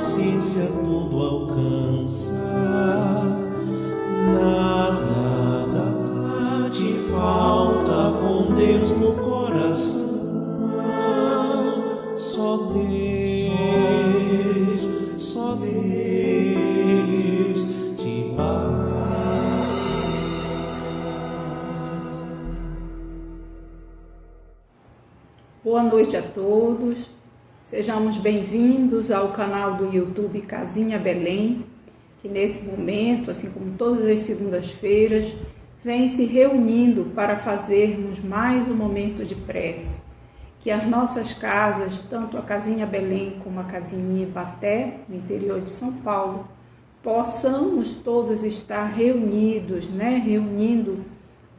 paciência tudo alcança. Nada te falta com Deus no coração. Só Deus te basta. Boa noite a todos. Sejamos bem-vindos ao canal do YouTube Casinha Belém, que nesse momento, assim como todas as segundas-feiras, vem se reunindo para fazermos mais um momento de prece. Que as nossas casas, tanto a Casinha Belém como a Casinha Ibaté, no interior de São Paulo, possamos todos estar reunidos, reunindo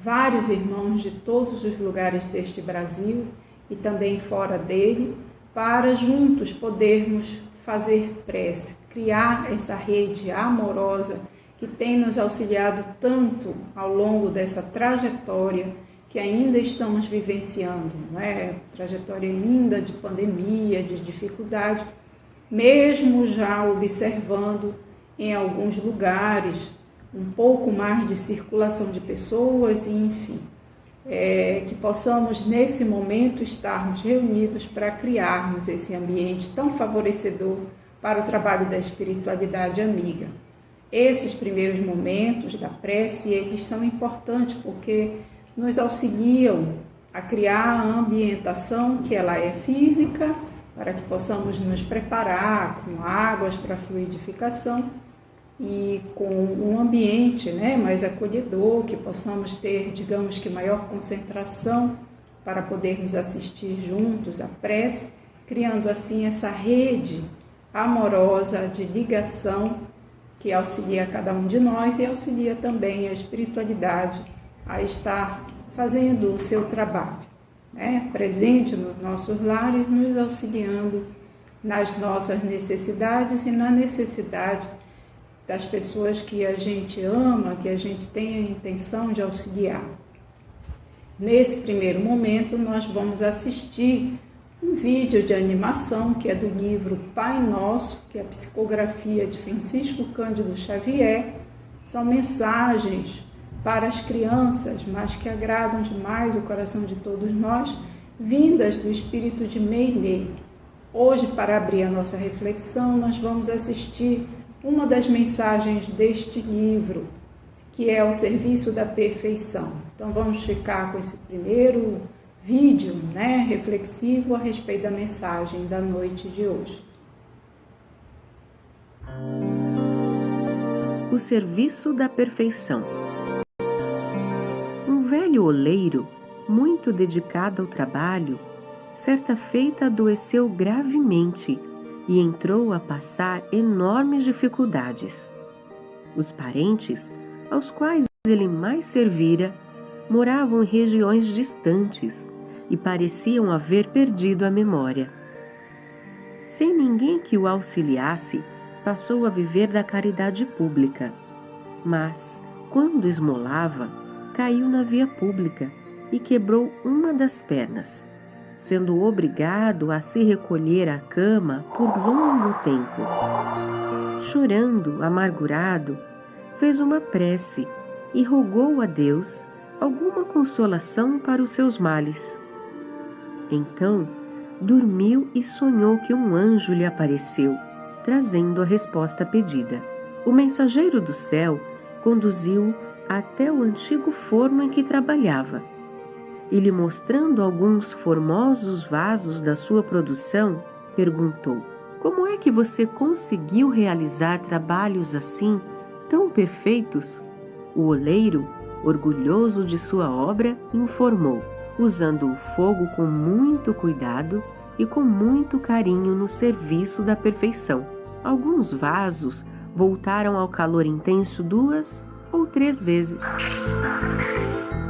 vários irmãos de todos os lugares deste Brasil e também fora dele, para juntos podermos fazer prece, criar essa rede amorosa que tem nos auxiliado tanto ao longo dessa trajetória que ainda estamos vivenciando, trajetória ainda de pandemia, de dificuldade, mesmo já observando em alguns lugares um pouco mais de circulação de pessoas, e enfim, que possamos nesse momento estarmos reunidos para criarmos esse ambiente tão favorecedor para o trabalho da espiritualidade amiga. Esses primeiros momentos da prece, eles são importantes porque nos auxiliam a criar a ambientação que ela é física, para que possamos nos preparar com águas para fluidificação e com um ambiente mais acolhedor, que possamos ter, digamos que, maior concentração para podermos assistir juntos à prece, criando assim essa rede amorosa de ligação que auxilia cada um de nós e auxilia também a espiritualidade a estar fazendo o seu trabalho, presente nos nossos lares, nos auxiliando nas nossas necessidades e na necessidade das pessoas que a gente ama, que a gente tem a intenção de auxiliar. Nesse primeiro momento, nós vamos assistir um vídeo de animação que é do livro Pai Nosso, que é a psicografia de Francisco Cândido Xavier. São mensagens para as crianças, mas que agradam demais o coração de todos nós, vindas do espírito de Meimei. Hoje, para abrir a nossa reflexão, nós vamos assistir uma das mensagens deste livro, que é o serviço da perfeição. Então vamos ficar com esse primeiro vídeo, reflexivo a respeito da mensagem da noite de hoje. O serviço da perfeição. Um velho oleiro, muito dedicado ao trabalho, certa feita adoeceu gravemente e entrou a passar enormes dificuldades. Os parentes, aos quais ele mais servira, moravam em regiões distantes e pareciam haver perdido a memória. Sem ninguém que o auxiliasse, passou a viver da caridade pública. Mas, quando esmolava, caiu na via pública e quebrou uma das pernas, sendo obrigado a se recolher à cama por longo tempo. Chorando, amargurado, fez uma prece e rogou a Deus alguma consolação para os seus males. Então, dormiu e sonhou que um anjo lhe apareceu, trazendo a resposta pedida. O mensageiro do céu conduziu-o até o antigo forno em que trabalhava, e lhe mostrando alguns formosos vasos da sua produção, perguntou: como é que você conseguiu realizar trabalhos assim, tão perfeitos? O oleiro, orgulhoso de sua obra, informou, usando o fogo com muito cuidado e com muito carinho no serviço da perfeição. Alguns vasos voltaram ao calor intenso 2 ou 3 vezes.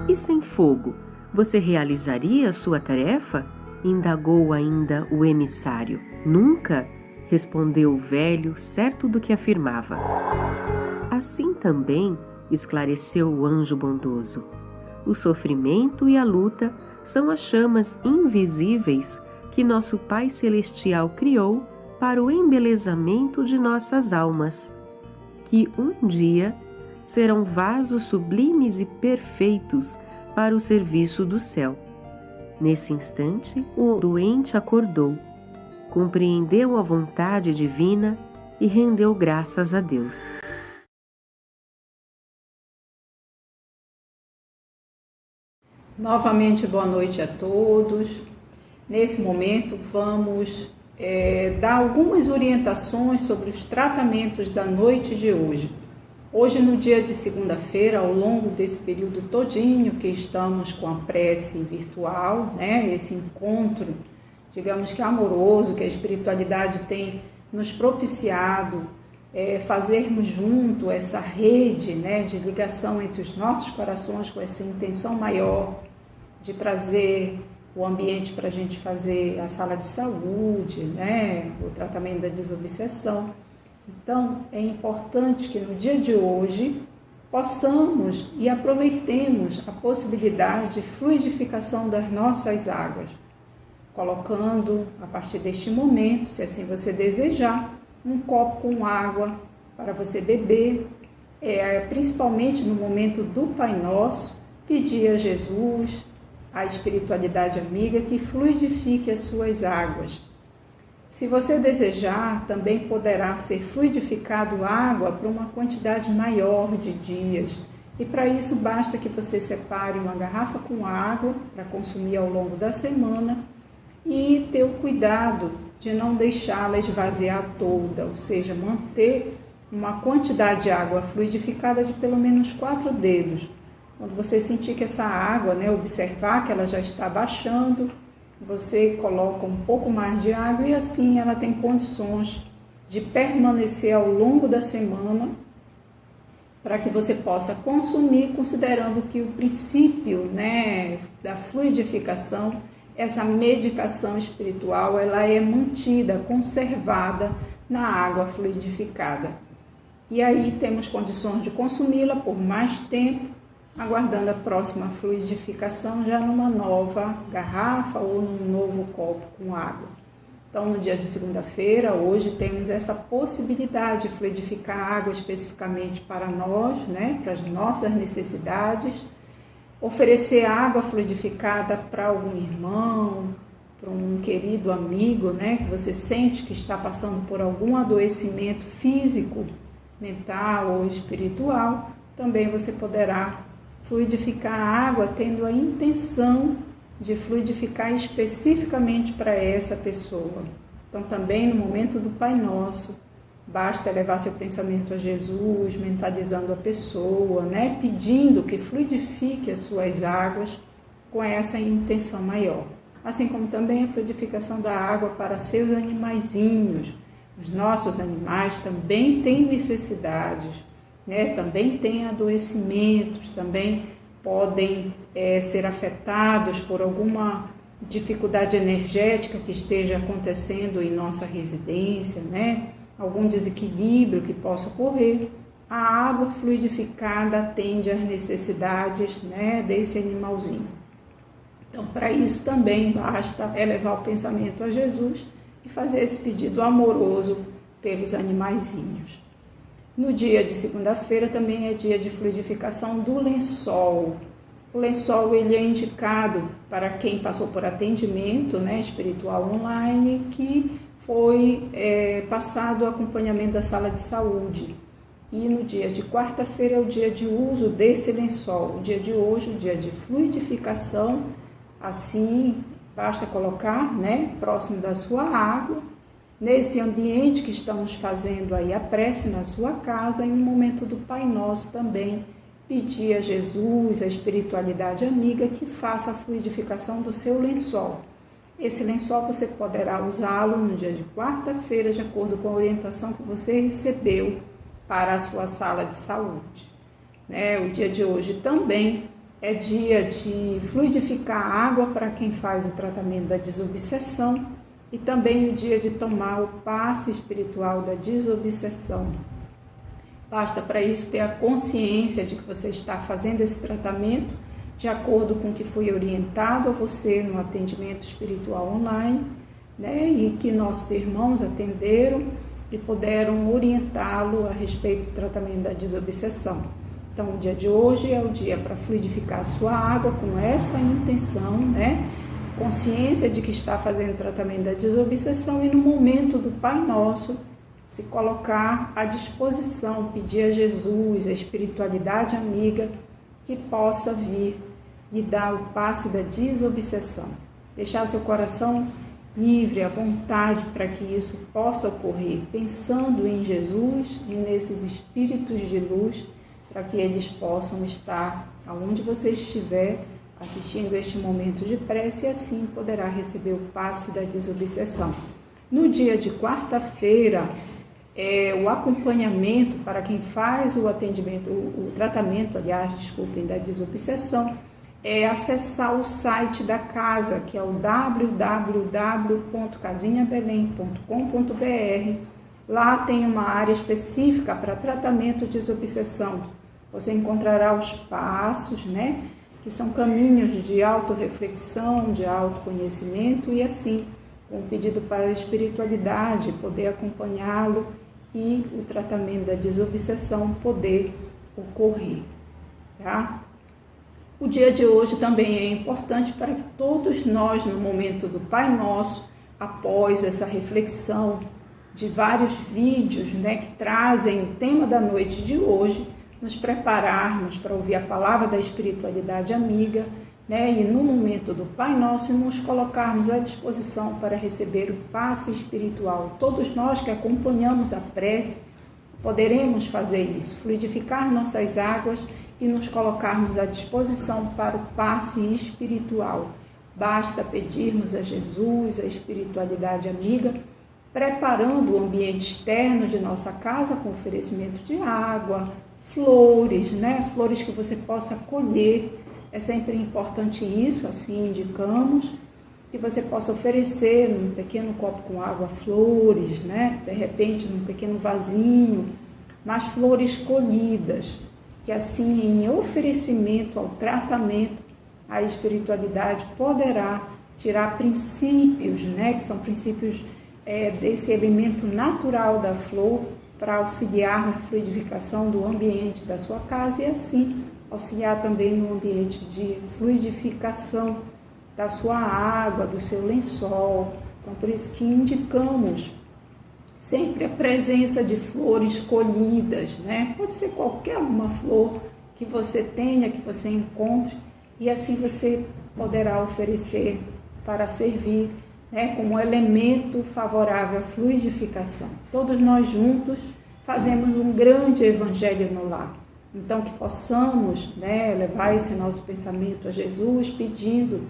E sem fogo, você realizaria a sua tarefa? Indagou ainda o emissário. Nunca, respondeu o velho, certo do que afirmava. Assim também, esclareceu o anjo bondoso, o sofrimento e a luta são as chamas invisíveis que nosso Pai Celestial criou para o embelezamento de nossas almas, que um dia serão vasos sublimes e perfeitos para o serviço do céu. Nesse instante, o doente acordou, compreendeu a vontade divina e rendeu graças a Deus. Novamente, boa noite a todos. Nesse momento, vamos dar algumas orientações sobre os tratamentos da noite de hoje. Hoje, no dia de segunda-feira, ao longo desse período todinho que estamos com a prece virtual, né, esse encontro, digamos que amoroso, que a espiritualidade tem nos propiciado, fazermos junto essa rede, né, de ligação entre os nossos corações com essa intenção maior de trazer o ambiente para a gente fazer a sala de saúde, né, o tratamento da desobsessão. Então, é importante que no dia de hoje possamos e aproveitemos a possibilidade de fluidificação das nossas águas, colocando, a partir deste momento, se assim você desejar, um copo com água para você beber, principalmente no momento do Pai Nosso, pedir a Jesus, a espiritualidade amiga, que fluidifique as suas águas. Se você desejar, também poderá ser fluidificado água para uma quantidade maior de dias. E para isso basta que você separe uma garrafa com água para consumir ao longo da semana e ter o cuidado de não deixá-la esvaziar toda, ou seja, manter uma quantidade de água fluidificada de pelo menos 4 dedos. Quando você sentir que essa água, observar que ela já está baixando, você coloca um pouco mais de água e assim ela tem condições de permanecer ao longo da semana para que você possa consumir, considerando que o princípio, da fluidificação, essa medicação espiritual, ela é mantida, conservada na água fluidificada. E aí temos condições de consumi-la por mais tempo, aguardando a próxima fluidificação já numa nova garrafa ou num novo copo com água. Então, no dia de segunda-feira, hoje, temos essa possibilidade de fluidificar a água especificamente para nós, para as nossas necessidades, oferecer água fluidificada para algum irmão, para um querido amigo, que você sente que está passando por algum adoecimento físico, mental ou espiritual. Também você poderá fluidificar a água tendo a intenção de fluidificar especificamente para essa pessoa. Então, também no momento do Pai Nosso, basta levar seu pensamento a Jesus, mentalizando a pessoa, pedindo que fluidifique as suas águas com essa intenção maior. Assim como também a fluidificação da água para seus animaizinhos. Os nossos animais também têm necessidades, também têm adoecimentos, também podem ser afetados por alguma dificuldade energética que esteja acontecendo em nossa residência, algum desequilíbrio que possa ocorrer. A água fluidificada atende às necessidades desse animalzinho. Então, para isso também basta elevar o pensamento a Jesus e fazer esse pedido amoroso pelos animaizinhos. No dia de segunda-feira também é dia de fluidificação do lençol. O lençol ele é indicado para quem passou por atendimento espiritual online, que foi passado o acompanhamento da sala de saúde. E no dia de quarta-feira é o dia de uso desse lençol. O dia de hoje, o dia de fluidificação, assim basta colocar próximo da sua água, nesse ambiente que estamos fazendo aí a prece na sua casa, e no momento do Pai Nosso também, pedir a Jesus, a espiritualidade amiga, que faça a fluidificação do seu lençol. Esse lençol você poderá usá-lo no dia de quarta-feira, de acordo com a orientação que você recebeu para a sua sala de saúde. O dia de hoje também é dia de fluidificar a água para quem faz o tratamento da desobsessão, e também o dia de tomar o passe espiritual da desobsessão. Basta para isso ter a consciência de que você está fazendo esse tratamento de acordo com o que foi orientado a você no atendimento espiritual online, né, e que nossos irmãos atenderam e puderam orientá-lo a respeito do tratamento da desobsessão. Então, o dia de hoje é o dia para fluidificar a sua água com essa intenção, né? Consciência de que está fazendo tratamento da desobsessão e no momento do Pai Nosso, se colocar à disposição, pedir a Jesus, a espiritualidade amiga, que possa vir e dar o passe da desobsessão. Deixar seu coração livre, à vontade, para que isso possa ocorrer, pensando em Jesus e nesses espíritos de luz, para que eles possam estar aonde você estiver, assistindo este momento de prece, e assim poderá receber o passe da desobsessão. No dia de quarta-feira, o acompanhamento para quem faz o atendimento, o tratamento, da desobsessão, é acessar o site da casa, que é o www.casinhabelém.com.br. Lá tem uma área específica para tratamento de desobsessão. Você encontrará os passos, né, que são caminhos de autorreflexão, de autoconhecimento, e assim, com um pedido para a espiritualidade, poder acompanhá-lo e o tratamento da desobsessão poder ocorrer, tá? O dia de hoje também é importante para que todos nós, no momento do Pai Nosso, após essa reflexão de vários vídeos, né, que trazem o tema da noite de hoje, nos prepararmos para ouvir a palavra da espiritualidade amiga, né, e no momento do Pai Nosso nos colocarmos à disposição para receber o passe espiritual. Todos nós que acompanhamos a prece poderemos fazer isso, fluidificar nossas águas e nos colocarmos à disposição para o passe espiritual. Basta pedirmos a Jesus, a espiritualidade amiga, preparando o ambiente externo de nossa casa com oferecimento de água, flores, né? Flores que você possa colher. É sempre importante isso, assim indicamos, que você possa oferecer num pequeno copo com água flores, né? De repente num pequeno vasinho, mas flores colhidas, que assim em oferecimento ao tratamento, a espiritualidade poderá tirar princípios, né? Que são princípios desse elemento natural da flor, para auxiliar na fluidificação do ambiente da sua casa e assim auxiliar também no ambiente de fluidificação da sua água, do seu lençol. Então, por isso que indicamos sempre a presença de flores colhidas, né? Pode ser qualquer uma flor que você tenha, que você encontre, e assim você poderá oferecer para servir, né, como elemento favorável à fluidificação. Todos nós juntos fazemos um grande evangelho no lar. Então, que possamos, né, levar esse nosso pensamento a Jesus, pedindo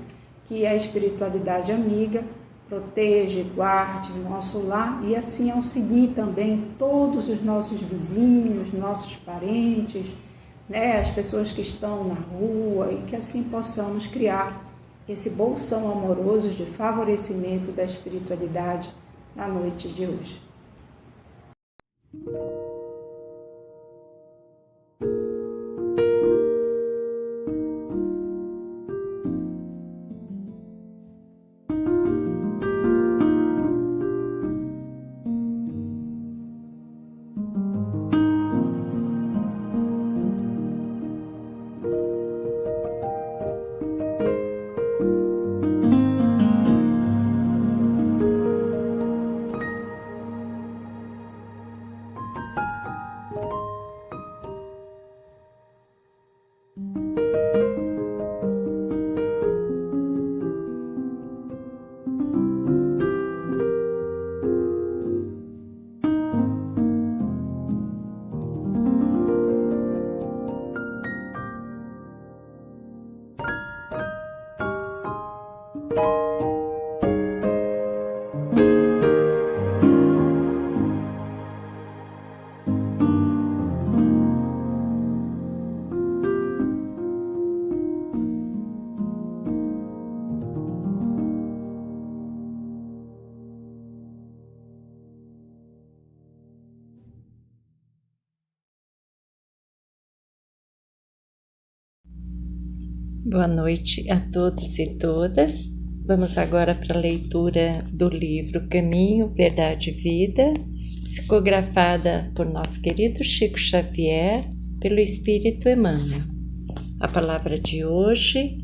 que a espiritualidade amiga proteja e guarde o nosso lar e assim auxilie também todos os nossos vizinhos, nossos parentes, né, as pessoas que estão na rua, e que assim possamos criar esse bolsão amoroso de favorecimento da espiritualidade na noite de hoje. Boa noite a todos e todas. Vamos agora para a leitura do livro Caminho, Verdade e Vida, psicografada por nosso querido Chico Xavier, pelo Espírito Emmanuel. A palavra de hoje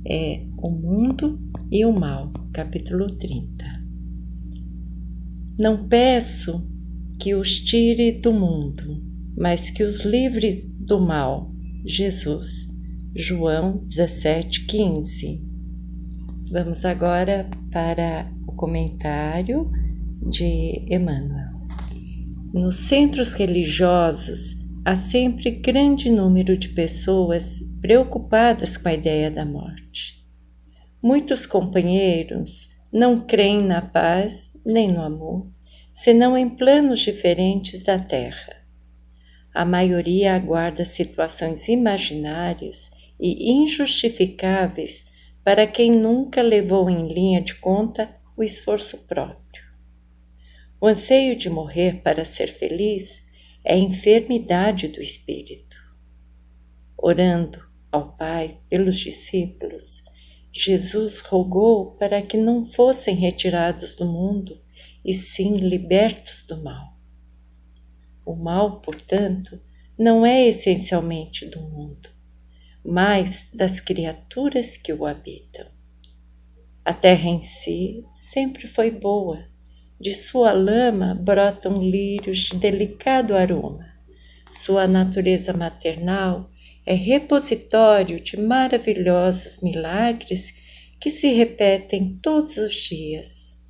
é O Mundo e o Mal, capítulo 30. Não peço que os tire do mundo, mas que os livre do mal. Jesus, João 17,15. Vamos agora para o comentário de Emmanuel. Nos centros religiosos há sempre grande número de pessoas preocupadas com a ideia da morte. Muitos companheiros não creem na paz nem no amor, senão em planos diferentes da terra. A maioria aguarda situações imaginárias e injustificáveis para quem nunca levou em linha de conta o esforço próprio. O anseio de morrer para ser feliz é a enfermidade do espírito. Orando ao Pai pelos discípulos, Jesus rogou para que não fossem retirados do mundo, e sim libertos do mal. O mal, portanto, não é essencialmente do mundo, mas das criaturas que o habitam. A terra em si sempre foi boa, de sua lama brotam lírios de delicado aroma. Sua natureza maternal é repositório de maravilhosos milagres que se repetem todos os dias.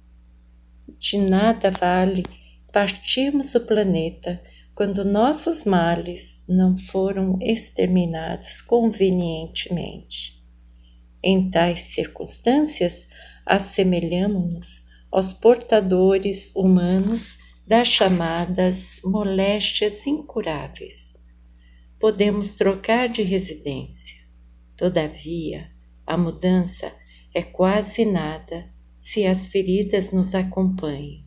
De nada vale partirmos do planeta quando nossos males não foram exterminados convenientemente. Em tais circunstâncias, assemelhamo-nos aos portadores humanos das chamadas moléstias incuráveis. Podemos trocar de residência. Todavia, a mudança é quase nada se as feridas nos acompanhem.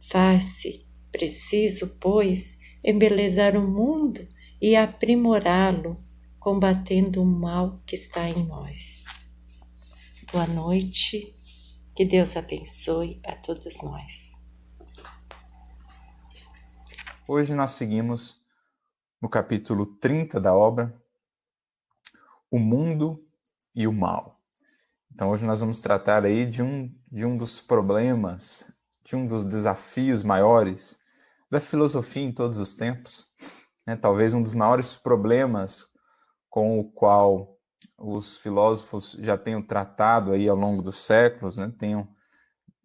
Faz-se preciso, pois, embelezar o mundo e aprimorá-lo, combatendo o mal que está em nós. Boa noite, que Deus abençoe a todos nós. Hoje nós seguimos no capítulo 30 da obra, O Mundo e o Mal. Então hoje nós vamos tratar aí de um dos problemas, de um dos desafios maiores da filosofia em todos os tempos, né? Talvez um dos maiores problemas com o qual os filósofos já tenham tratado aí ao longo dos séculos, né?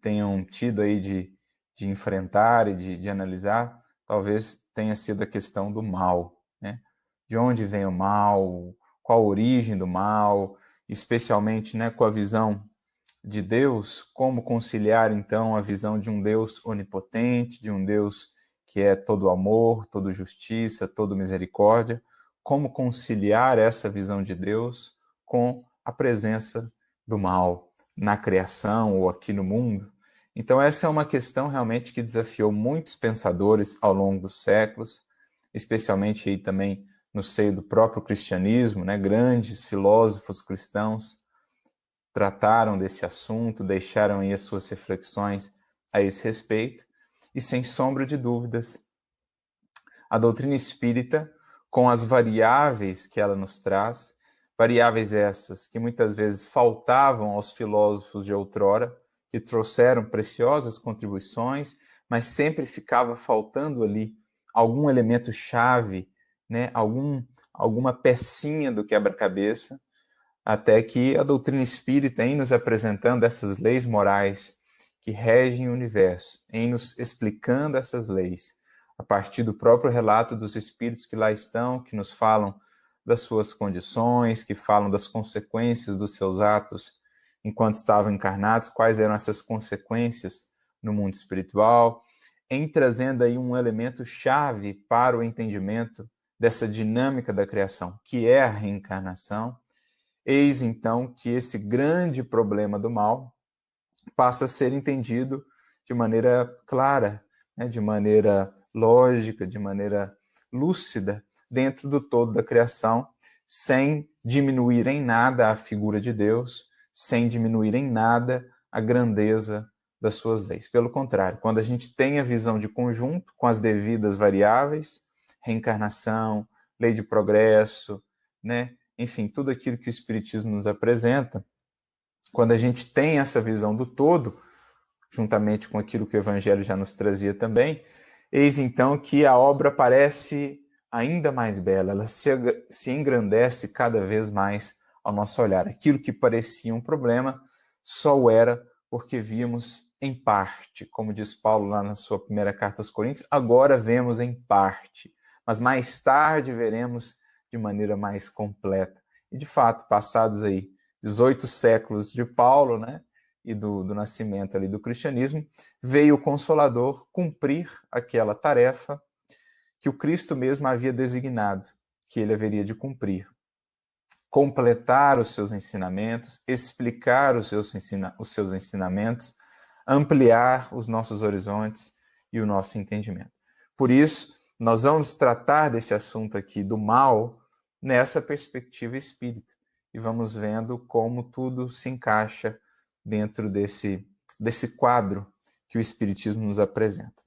tenham tido aí de enfrentar e de analisar, talvez tenha sido a questão do mal, né? De onde vem o mal, qual a origem do mal, especialmente, né, com a visão de Deus, como conciliar então a visão de um Deus onipotente, de um Deus que é todo amor, todo justiça, todo misericórdia, como conciliar essa visão de Deus com a presença do mal na criação ou aqui no mundo. Então essa é uma questão realmente que desafiou muitos pensadores ao longo dos séculos, especialmente aí também no seio do próprio cristianismo, né? Grandes filósofos cristãos trataram desse assunto, deixaram aí as suas reflexões a esse respeito, e sem sombra de dúvidas, a doutrina espírita, com as variáveis que ela nos traz, variáveis essas que muitas vezes faltavam aos filósofos de outrora, que trouxeram preciosas contribuições, mas sempre ficava faltando ali algum elemento chave, né? Alguma pecinha do quebra-cabeça, até que a doutrina espírita, em nos apresentando essas leis morais que regem o universo, em nos explicando essas leis, a partir do próprio relato dos espíritos que lá estão, que nos falam das suas condições, que falam das consequências dos seus atos enquanto estavam encarnados, quais eram essas consequências no mundo espiritual, em trazendo aí um elemento chave para o entendimento dessa dinâmica da criação, que é a reencarnação. Eis então que esse grande problema do mal passa a ser entendido de maneira clara, né, de maneira lógica, de maneira lúcida, dentro do todo da criação, sem diminuir em nada a figura de Deus, sem diminuir em nada a grandeza das suas leis. Pelo contrário, quando a gente tem a visão de conjunto, com as devidas variáveis, reencarnação, lei de progresso, né? Enfim, tudo aquilo que o Espiritismo nos apresenta, quando a gente tem essa visão do todo, juntamente com aquilo que o Evangelho já nos trazia também, eis então que a obra parece ainda mais bela, ela se engrandece cada vez mais ao nosso olhar. Aquilo que parecia um problema só o era porque víamos em parte, como diz Paulo lá na sua primeira carta aos Coríntios, agora vemos em parte, mas mais tarde veremos de maneira mais completa. E de fato, passados aí 18 séculos de Paulo, né, e do nascimento ali do cristianismo, veio o Consolador cumprir aquela tarefa que o Cristo mesmo havia designado, que ele haveria de cumprir. Completar os seus ensinamentos, explicar os seus ensinamentos, ampliar os nossos horizontes e o nosso entendimento. Por isso, nós vamos tratar desse assunto aqui do mal nessa perspectiva espírita e vamos vendo como tudo se encaixa dentro desse quadro que o Espiritismo nos apresenta.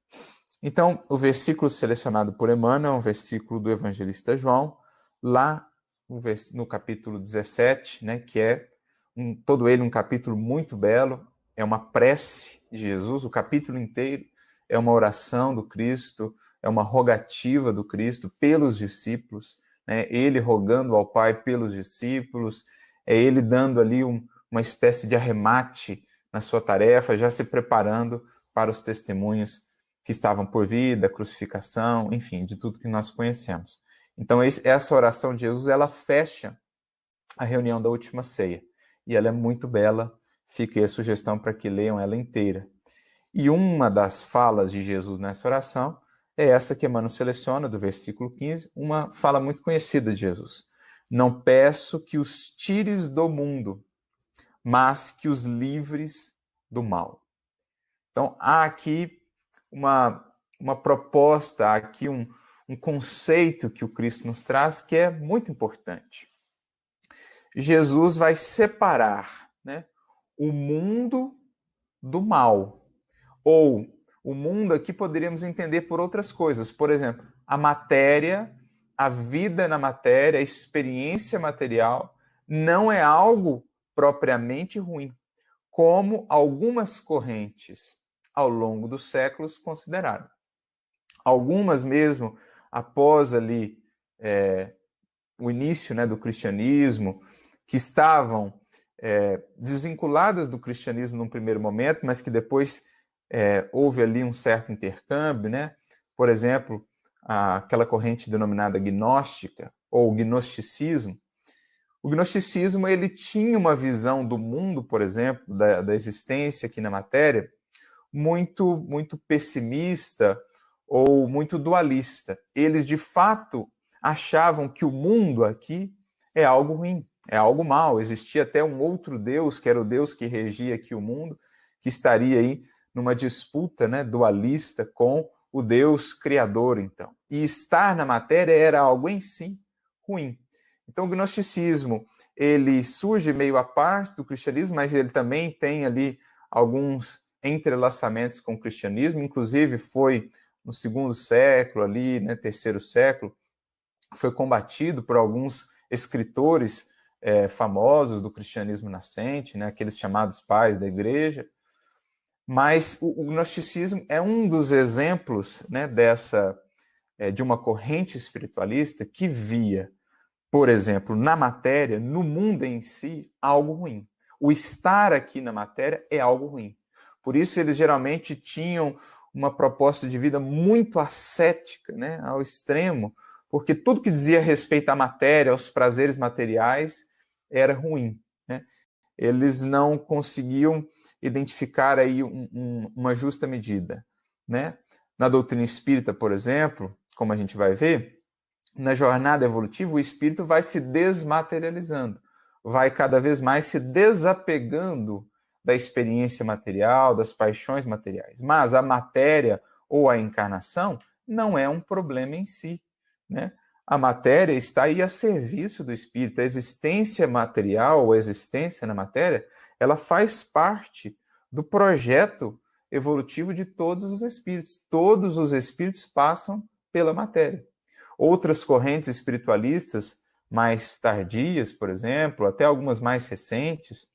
Então, o versículo selecionado por Emmanuel é um versículo do evangelista João, lá no capítulo 17, né, que é todo ele um capítulo muito belo, é uma prece de Jesus, o capítulo inteiro é uma oração do Cristo, é uma rogativa do Cristo pelos discípulos, né, ele rogando ao Pai pelos discípulos, é ele dando ali uma espécie de arremate na sua tarefa, já se preparando para os testemunhos que estavam por vir, da crucificação, enfim, de tudo que nós conhecemos. Então, essa oração de Jesus, ela fecha a reunião da última ceia. E ela é muito bela, fica aí a sugestão para que leiam ela inteira. E uma das falas de Jesus nessa oração é essa que Emmanuel seleciona, do versículo 15, uma fala muito conhecida de Jesus. Não peço que os tires do mundo, mas que os livres do mal. Então, há aqui uma proposta, há aqui um conceito que o Cristo nos traz que é muito importante. Jesus vai separar, né, o mundo do mal. Ou o mundo aqui poderíamos entender por outras coisas. Por exemplo, a matéria, a vida na matéria, a experiência material não é algo propriamente ruim, como algumas correntes ao longo dos séculos consideraram. Algumas mesmo, após ali o início, né, do cristianismo, que estavam desvinculadas do cristianismo num primeiro momento, mas que depois houve ali um certo intercâmbio, né? Por exemplo, aquela corrente denominada gnóstica, ou gnosticismo. O gnosticismo, ele tinha uma visão do mundo, por exemplo, da existência aqui na matéria, muito pessimista ou muito dualista. Eles, de fato, achavam que o mundo aqui é algo ruim, é algo mau. Existia até um outro Deus, que era o Deus que regia aqui o mundo, que estaria aí numa disputa, né, dualista com o Deus criador, então. E estar na matéria era algo em si ruim. Então, o gnosticismo, ele surge meio à parte do cristianismo, mas ele também tem ali alguns entrelaçamentos com o cristianismo, inclusive foi no segundo século, ali, né, terceiro século, foi combatido por alguns escritores famosos do cristianismo nascente, né, aqueles chamados pais da igreja. Mas o gnosticismo é um dos exemplos, né, de uma corrente espiritualista que via, por exemplo, na matéria, no mundo em si, algo ruim. O estar aqui na matéria é algo ruim. Por isso, eles geralmente tinham uma proposta de vida muito ascética, né, ao extremo, porque tudo que dizia respeito à matéria, aos prazeres materiais, era ruim, né? Eles não conseguiam identificar aí uma justa medida, né? Na doutrina espírita, por exemplo, como a gente vai ver, na jornada evolutiva, o espírito vai se desmaterializando, vai cada vez mais se desapegando da experiência material, das paixões materiais. Mas a matéria ou a encarnação não é um problema em si, né? a matéria está aí a serviço do espírito. A existência material, a existência na matéria, ela faz parte do projeto evolutivo de todos os espíritos. Todos os espíritos passam pela matéria. Outras correntes espiritualistas mais tardias, por exemplo, até algumas mais recentes,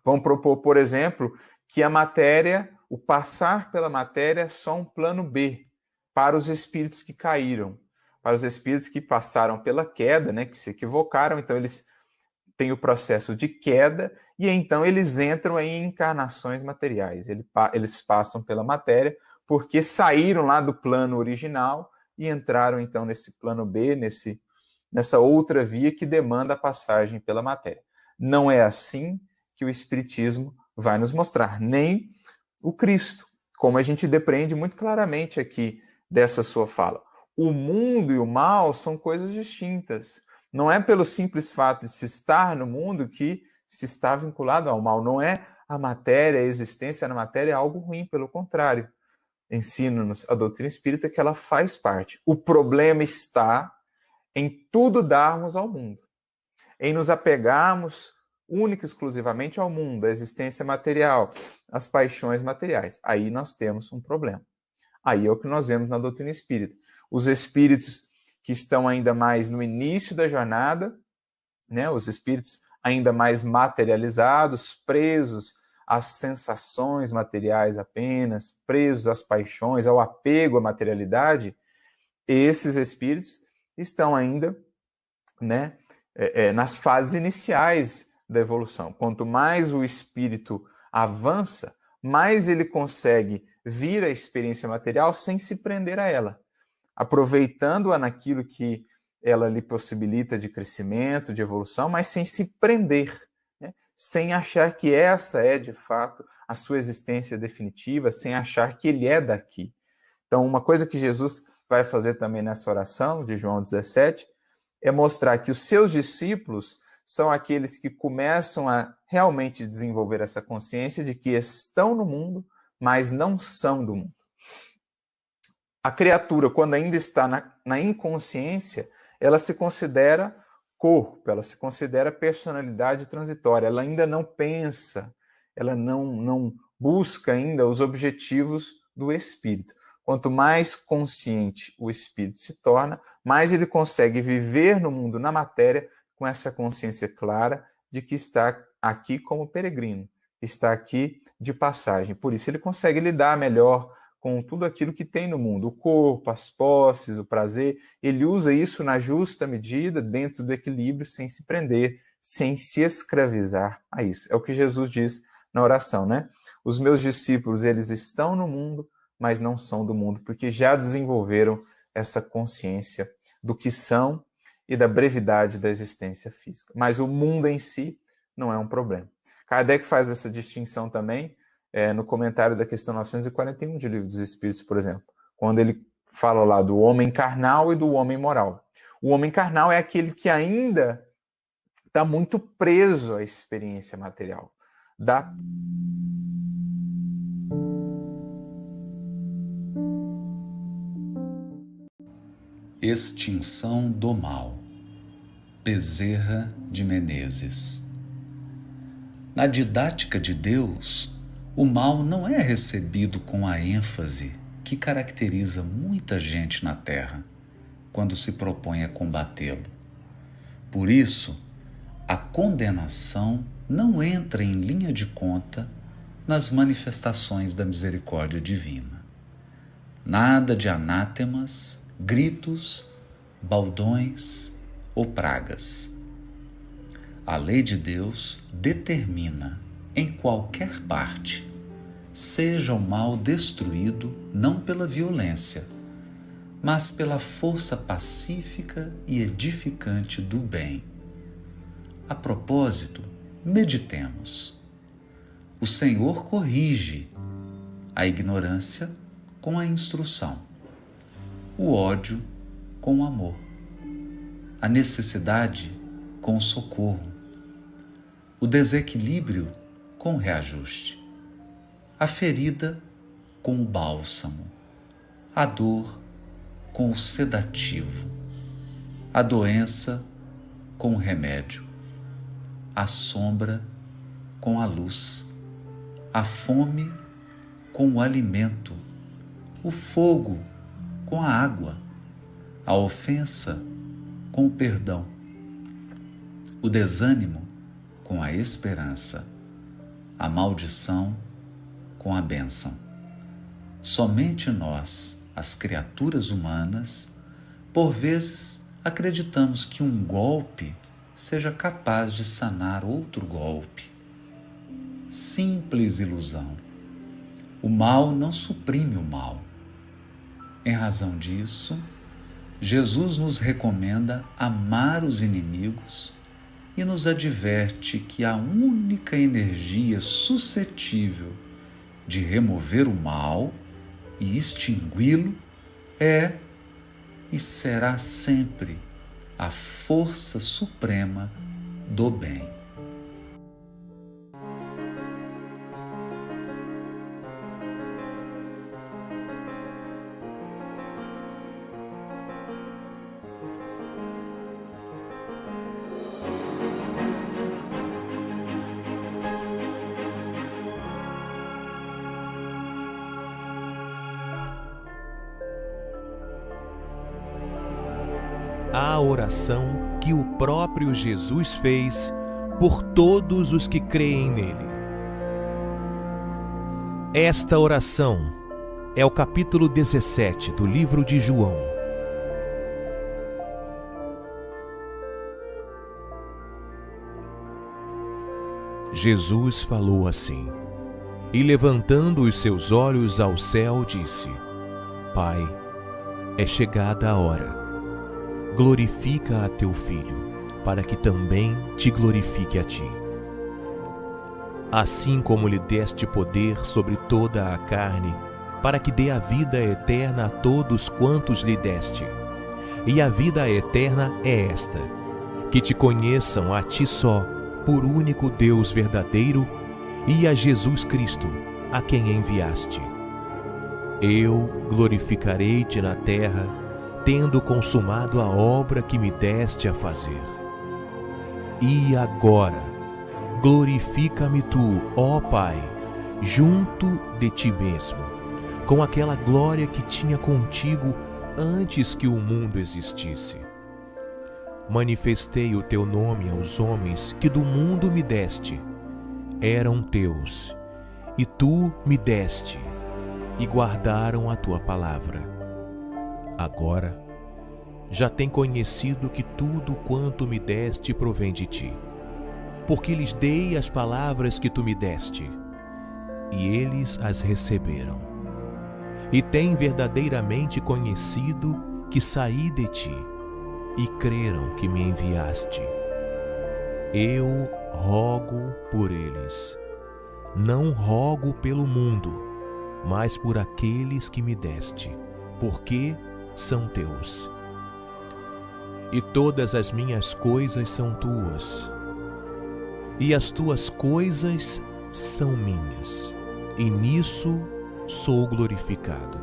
vão propor, por exemplo, que a matéria, o passar pela matéria é só um plano B para os espíritos que caíram, para os espíritos que passaram pela queda, né, que se equivocaram, então eles têm o processo de queda e então eles entram em encarnações materiais. Eles passam pela matéria porque saíram lá do plano original e entraram então nesse plano B, nessa outra via que demanda a passagem pela matéria. Não é assim que o Espiritismo vai nos mostrar, nem o Cristo, como a gente depreende muito claramente aqui dessa sua fala. O mundo e o mal são coisas distintas. Não é pelo simples fato de se estar no mundo que se está vinculado ao mal. Não é a matéria, a existência na matéria é algo ruim, pelo contrário. Ensina-nos a doutrina espírita que ela faz parte. O problema está em tudo darmos ao mundo, em nos apegarmos única e exclusivamente ao mundo, à existência material, às paixões materiais. Aí nós temos um problema. Aí é o que nós vemos na doutrina espírita. Os espíritos que estão ainda mais no início da jornada, né, os espíritos ainda mais materializados, presos às sensações materiais apenas, presos às paixões, ao apego à materialidade, esses espíritos estão ainda, né, nas fases iniciais da evolução. Quanto mais o espírito avança, mais ele consegue vir à experiência material sem se prender a ela, aproveitando-a naquilo que ela lhe possibilita de crescimento, de evolução, mas sem se prender, né? Sem achar que essa é, de fato, a sua existência definitiva, sem achar que ele é daqui. Então, uma coisa que Jesus vai fazer também nessa oração de João 17 é mostrar que os seus discípulos são aqueles que começam a realmente desenvolver essa consciência de que estão no mundo, mas não são do mundo. A criatura, quando ainda está na inconsciência, ela se considera corpo, ela se considera personalidade transitória, ela ainda não pensa, ela não busca ainda os objetivos do espírito. Quanto mais consciente o espírito se torna, mais ele consegue viver no mundo, na matéria, com essa consciência clara de que está aqui como peregrino, está aqui de passagem. Por isso ele consegue lidar melhor com tudo aquilo que tem no mundo, o corpo, as posses, o prazer. Ele usa isso na justa medida, dentro do equilíbrio, sem se prender, sem se escravizar a isso. É o que Jesus diz na oração, né? Os meus discípulos, eles estão no mundo, mas não são do mundo, porque já desenvolveram essa consciência do que são e da brevidade da existência física. Mas o mundo em si não é um problema. Kardec faz essa distinção também no comentário da questão 941 de Livro dos Espíritos, por exemplo, quando ele fala lá do homem carnal e do homem moral. O homem carnal é aquele que ainda está muito preso à experiência material. Extinção do mal. Bezerra de Menezes. Na didática de Deus, o mal não é recebido com a ênfase que caracteriza muita gente na Terra quando se propõe a combatê-lo. Por isso, a condenação não entra em linha de conta nas manifestações da misericórdia divina. Nada de anátemas, gritos, baldões ou pragas. A lei de Deus determina, em qualquer parte, seja o mal destruído não pela violência, mas pela força pacífica e edificante do bem. A propósito, meditemos. O Senhor corrige a ignorância com a instrução, o ódio com o amor, a necessidade com o socorro, o desequilíbrio com o reajuste, a ferida com o bálsamo, a dor com o sedativo, a doença com o remédio, a sombra com a luz, a fome com o alimento, o fogo com a água, a ofensa com o perdão, o desânimo com a esperança, a maldição com a bênção. Somente nós, as criaturas humanas, por vezes acreditamos que um golpe seja capaz de sanar outro golpe. Simples ilusão. O mal não suprime o mal. Em razão disso, Jesus nos recomenda amar os inimigos e nos adverte que a única energia suscetível de remover o mal e extingui-lo é e será sempre a força suprema do bem. A oração que o próprio Jesus fez por todos os que creem nele. Esta oração é o capítulo 17 do livro de João. Jesus falou assim, e levantando os seus olhos ao céu, disse: Pai, é chegada a hora. Glorifica a teu Filho, para que também te glorifique a ti. Assim como lhe deste poder sobre toda a carne, para que dê a vida eterna a todos quantos lhe deste. E a vida eterna é esta, que te conheçam a ti só, por único Deus verdadeiro, e a Jesus Cristo, a quem enviaste. Eu glorificarei-te na terra, tendo consumado a obra que me deste a fazer. E agora, glorifica-me tu, ó Pai, junto de ti mesmo, com aquela glória que tinha contigo antes que o mundo existisse. Manifestei o teu nome aos homens que do mundo me deste. Eram teus, e tu me deste, e guardaram a tua palavra. Agora, já tem conhecido que tudo quanto me deste provém de ti, porque lhes dei as palavras que tu me deste, e eles as receberam. E têm verdadeiramente conhecido que saí de ti, e creram que me enviaste. Eu rogo por eles. Não rogo pelo mundo, mas por aqueles que me deste, porque são teus. E todas as minhas coisas são tuas, e as tuas coisas são minhas, e nisso sou glorificado.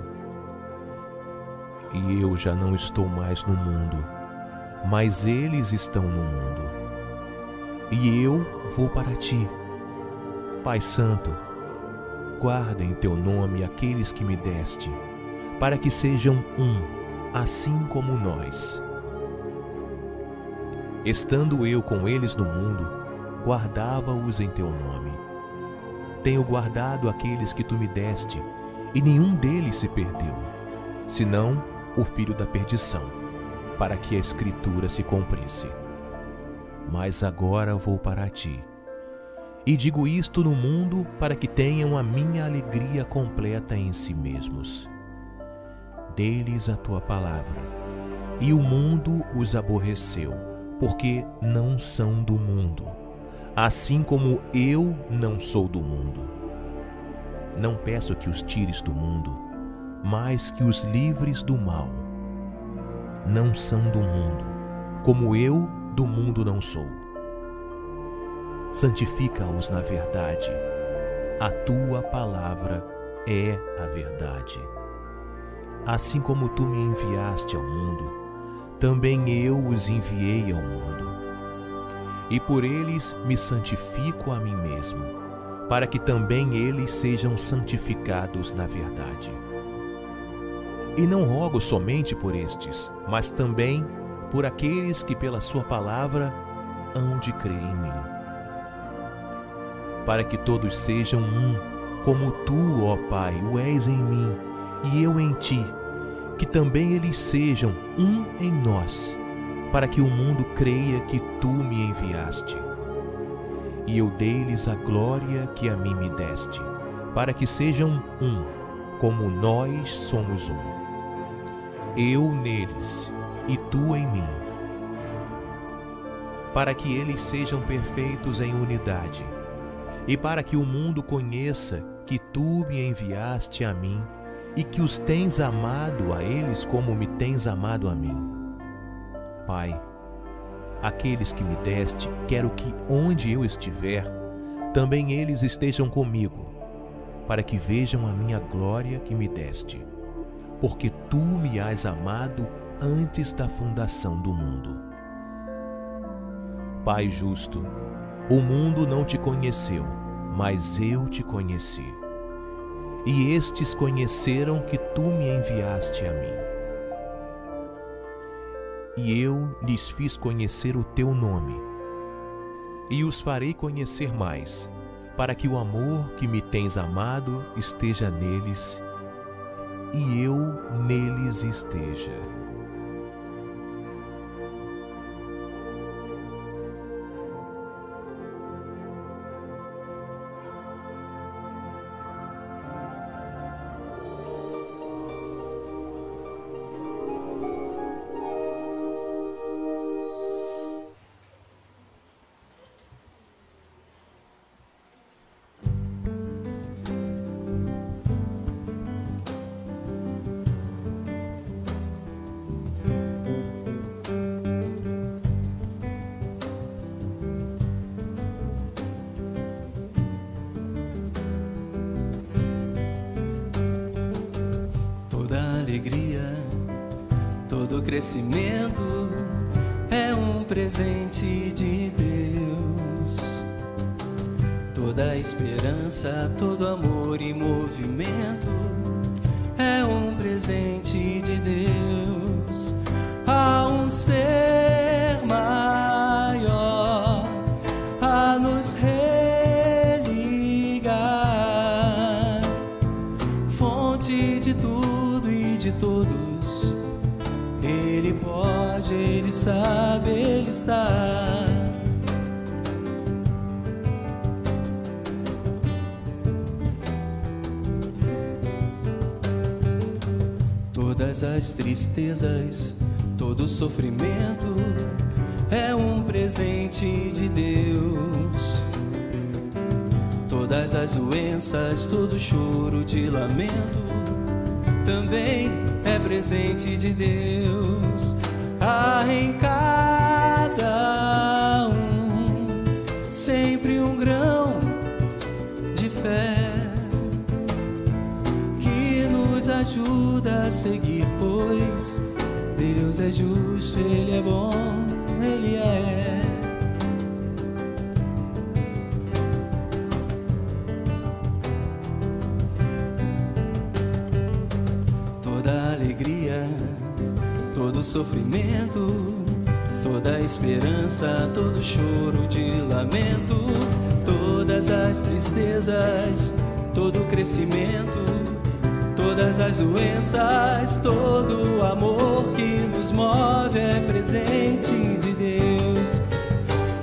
E eu já não estou mais no mundo, mas eles estão no mundo. E eu vou para ti. Pai Santo, guarda em teu nome aqueles que me deste, para que sejam um, assim como nós. Estando eu com eles no mundo, guardava-os em teu nome. Tenho guardado aqueles que tu me deste, e nenhum deles se perdeu, senão o filho da perdição, para que a Escritura se cumprisse. Mas agora vou para ti. E digo isto no mundo para que tenham a minha alegria completa em si mesmos. Dê-lhes a tua palavra, e o mundo os aborreceu, porque não são do mundo, assim como eu não sou do mundo. Não peço que os tires do mundo, mas que os livres do mal. Não são do mundo, como eu do mundo não sou. Santifica-os na verdade. A tua palavra é a verdade. Assim como tu me enviaste ao mundo, também eu os enviei ao mundo. E por eles me santifico a mim mesmo, para que também eles sejam santificados na verdade. E não rogo somente por estes, mas também por aqueles que pela sua palavra hão de crer em mim, para que todos sejam um, como tu, ó Pai, o és em mim e eu em ti, que também eles sejam um em nós, para que o mundo creia que tu me enviaste. E eu dei-lhes a glória que a mim me deste, para que sejam um, como nós somos um. Eu neles e tu em mim, para que eles sejam perfeitos em unidade, e para que o mundo conheça que tu me enviaste a mim e que os tens amado a eles como me tens amado a mim. Pai, aqueles que me deste, quero que onde eu estiver, também eles estejam comigo, para que vejam a minha glória que me deste, porque tu me has amado antes da fundação do mundo. Pai justo, o mundo não te conheceu, mas eu te conheci. E estes conheceram que tu me enviaste a mim. E eu lhes fiz conhecer o teu nome, e os farei conhecer mais, para que o amor que me tens amado esteja neles, e eu neles esteja. Alegria, todo crescimento é um presente de Deus. Toda esperança, todo amor e movimento é um presente de Deus. Há um ser maior a nos religar, fonte de tudo de todos, Ele pode, Ele sabe, Ele está. Todas as tristezas, todo sofrimento é um presente de Deus. Todas as doenças, todo choro de lamento também é presente de Deus. Há em cada um sempre um grão de fé que nos ajuda a seguir, pois Deus é justo, Ele é bom, Ele é. Todo sofrimento, toda esperança, todo choro de lamento, todas as tristezas, todo crescimento, todas as doenças, todo o amor que nos move é presente de Deus.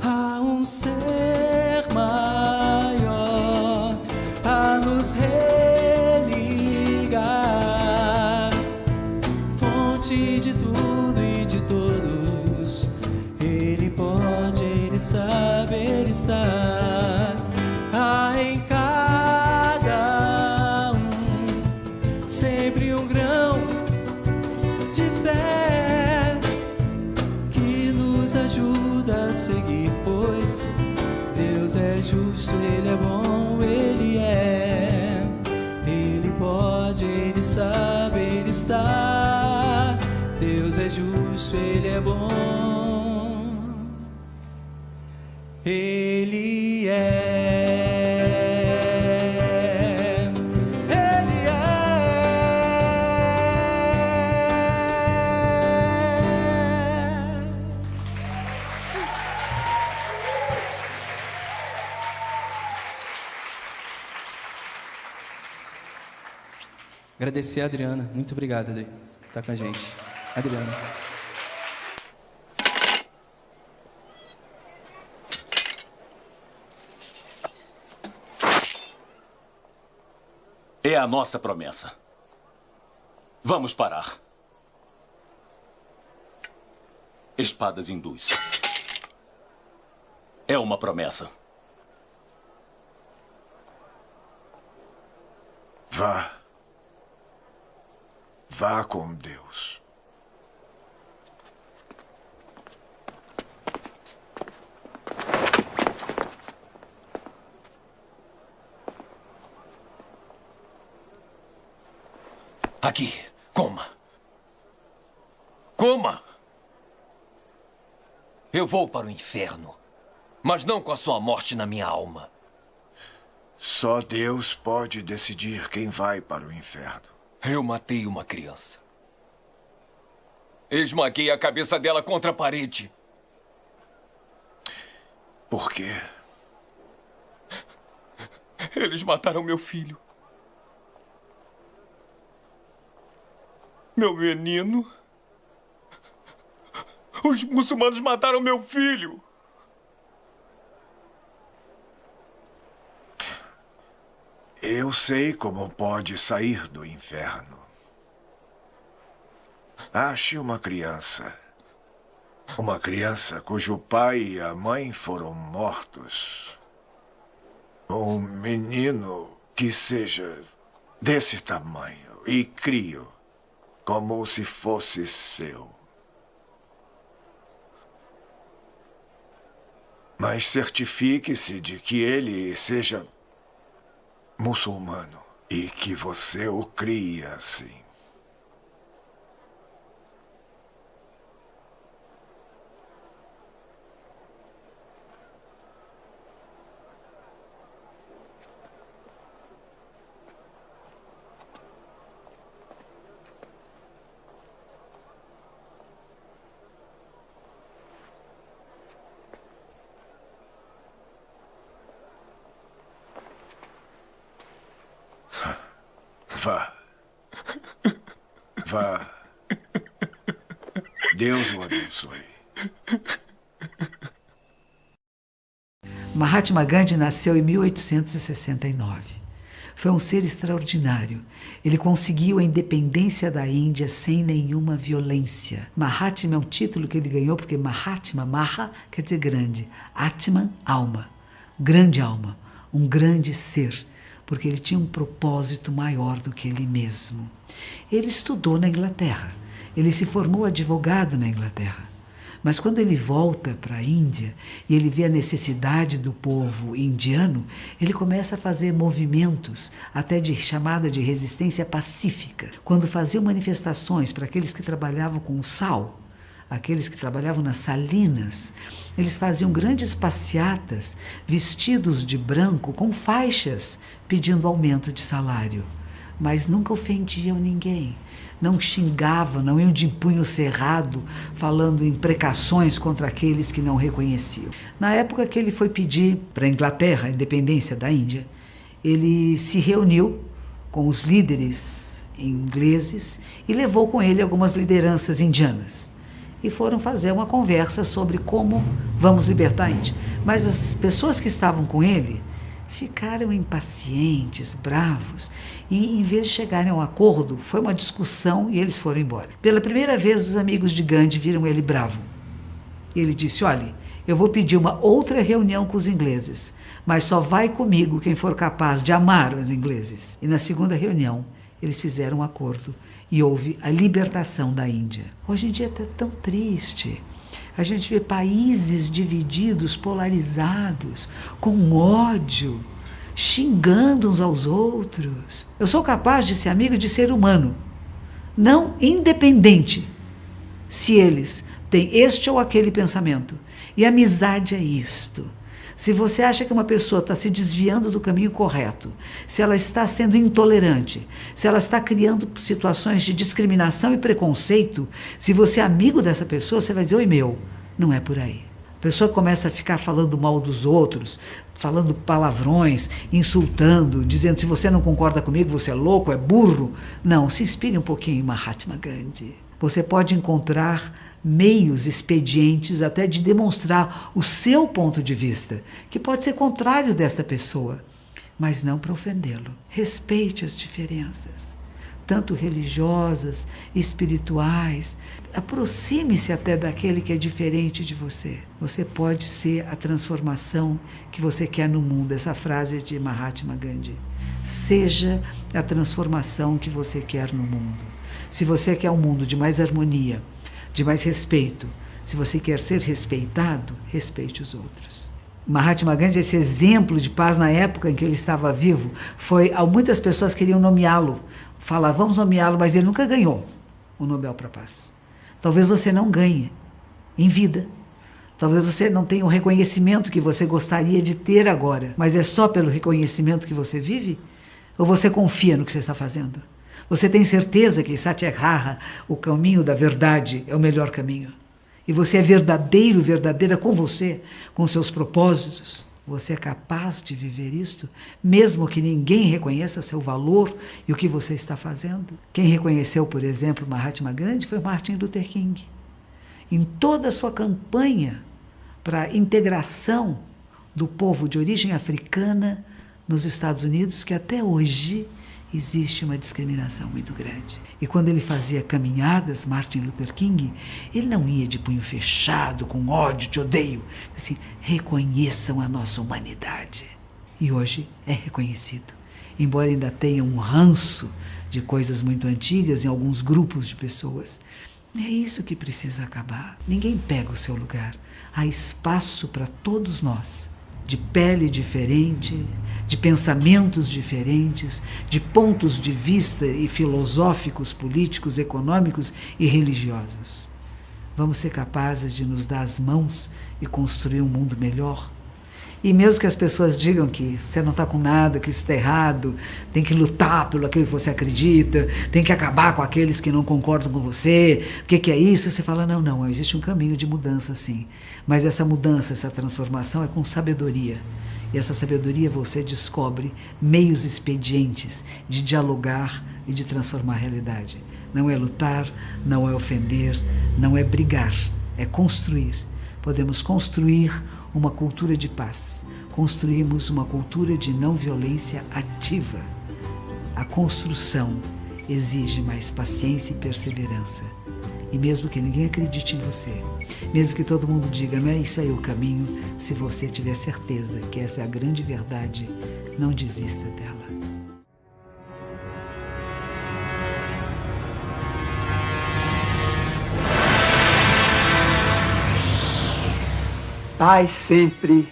Há um ser maior a nos religar, fonte de tudo e de todos, Ele pode, Ele sabe, Ele está. Há em cada um sempre um grão de fé que nos ajuda a seguir, pois Deus é justo, Ele é bom, Ele é. Ele pode, Ele sabe, Ele está. Deus é justo, isso Ele é bom. Ele é. Ele é. Agradecer a Adriana. Muito obrigado, Adri, por estar com a gente. Adriana. É a nossa promessa. Vamos parar. Espadas hindus. É uma promessa. Vá. Vá com Deus. Aqui, coma. Coma! Eu vou para o inferno, mas não com a sua morte na minha alma. Só Deus pode decidir quem vai para o inferno. Eu matei uma criança. Esmaguei a cabeça dela contra a parede. Por quê? Eles mataram meu filho. Meu menino. Os muçulmanos mataram meu filho. Eu sei como pode sair do inferno. Ache uma criança. Uma criança cujo pai e a mãe foram mortos. Um menino que seja desse tamanho e crie-o como se fosse seu. Mas certifique-se de que ele seja muçulmano e que você o crie assim. Vá. Vá. Deus o abençoe. Mahatma Gandhi nasceu em 1869. Foi um ser extraordinário. Ele conseguiu a independência da Índia sem nenhuma violência. Mahatma é um título que ele ganhou porque Mahatma, Maha, quer dizer grande. Atman, alma. Grande alma. Um grande ser. Porque ele tinha um propósito maior do que ele mesmo. Ele estudou na Inglaterra. Ele se formou advogado na Inglaterra. Mas quando ele volta para a Índia e ele vê a necessidade do povo indiano, ele começa a fazer movimentos até de chamada de resistência pacífica. Quando faziam manifestações para aqueles que trabalhavam com o sal, aqueles que trabalhavam nas salinas, eles faziam grandes passeatas vestidos de branco com faixas pedindo aumento de salário. Mas nunca ofendiam ninguém. Não xingavam, não iam de punho cerrado, falando imprecações contra aqueles que não reconheciam. Na época que ele foi pedir para a Inglaterra a independência da Índia, ele se reuniu com os líderes ingleses e levou com ele algumas lideranças indianas. E foram fazer uma conversa sobre como vamos libertar a Índia. Mas as pessoas que estavam com ele ficaram impacientes, bravos, e em vez de chegarem a um acordo, foi uma discussão e eles foram embora. Pela primeira vez, os amigos de Gandhi viram ele bravo. E ele disse, olha, eu vou pedir uma outra reunião com os ingleses, mas só vai comigo quem for capaz de amar os ingleses. E na segunda reunião, eles fizeram um acordo e houve a libertação da Índia. Hoje em dia está tão triste. A gente vê países divididos, polarizados, com ódio, xingando uns aos outros. Eu sou capaz de ser amigo de ser humano, não independente. se eles têm este ou aquele pensamento. E amizade é isto. Se você acha que uma pessoa está se desviando do caminho correto, se ela está sendo intolerante, se ela está criando situações de discriminação e preconceito, se você é amigo dessa pessoa, você vai dizer, oi meu, não é por aí. A pessoa começa a ficar falando mal dos outros, falando palavrões, insultando, dizendo se você não concorda comigo, você é louco, é burro. Não, se inspire um pouquinho em Mahatma Gandhi. Você pode encontrar meios expedientes até de demonstrar o seu ponto de vista, que pode ser contrário desta pessoa, mas não para ofendê-lo. Respeite as diferenças, tanto religiosas, espirituais. Aproxime-se até daquele que é diferente de você. Você pode ser a transformação que você quer no mundo. Essa frase é de Mahatma Gandhi. Seja a transformação que você quer no mundo. Se você quer um mundo de mais harmonia, de mais respeito, se você quer ser respeitado, respeite os outros. Mahatma Gandhi, esse exemplo de paz na época em que ele estava vivo, muitas pessoas queriam nomeá-lo, falavam, vamos nomeá-lo, mas ele nunca ganhou o Nobel para a Paz. Talvez você não ganhe em vida, talvez você não tenha o reconhecimento que você gostaria de ter agora, mas é só pelo reconhecimento que você vive? Ou você confia no que você está fazendo? Você tem certeza que Satyagraha, o caminho da verdade, é o melhor caminho? E você é verdadeira com você, com seus propósitos? Você é capaz de viver isto, mesmo que ninguém reconheça seu valor e o que você está fazendo? Quem reconheceu, por exemplo, Mahatma Gandhi foi Martin Luther King. Em toda a sua campanha para a integração do povo de origem africana nos Estados Unidos, que até hoje existe uma discriminação muito grande. E quando ele fazia caminhadas, Martin Luther King, ele não ia de punho fechado, com ódio, te odeio. Assim, reconheçam a nossa humanidade. E hoje é reconhecido. Embora ainda tenha um ranço de coisas muito antigas em alguns grupos de pessoas. É isso que precisa acabar. Ninguém pega o seu lugar. Há espaço para todos nós. De pele diferente, de pensamentos diferentes, de pontos de vista e filosóficos, políticos, econômicos e religiosos. Vamos ser capazes de nos dar as mãos e construir um mundo melhor? E mesmo que as pessoas digam que você não está com nada, que isso está errado, tem que lutar pelo aquilo que você acredita, tem que acabar com aqueles que não concordam com você, o que é isso? Você fala, não, existe um caminho de mudança sim. Mas essa mudança, essa transformação é com sabedoria. E essa sabedoria você descobre meios expedientes de dialogar e de transformar a realidade. Não é lutar, não é ofender, não é brigar, é construir. Podemos construir uma cultura de paz. Construímos uma cultura de não violência ativa. A construção exige mais paciência e perseverança. E mesmo que ninguém acredite em você, mesmo que todo mundo diga, não é isso aí o caminho, se você tiver certeza que essa é a grande verdade, não desista dela. Paz sempre.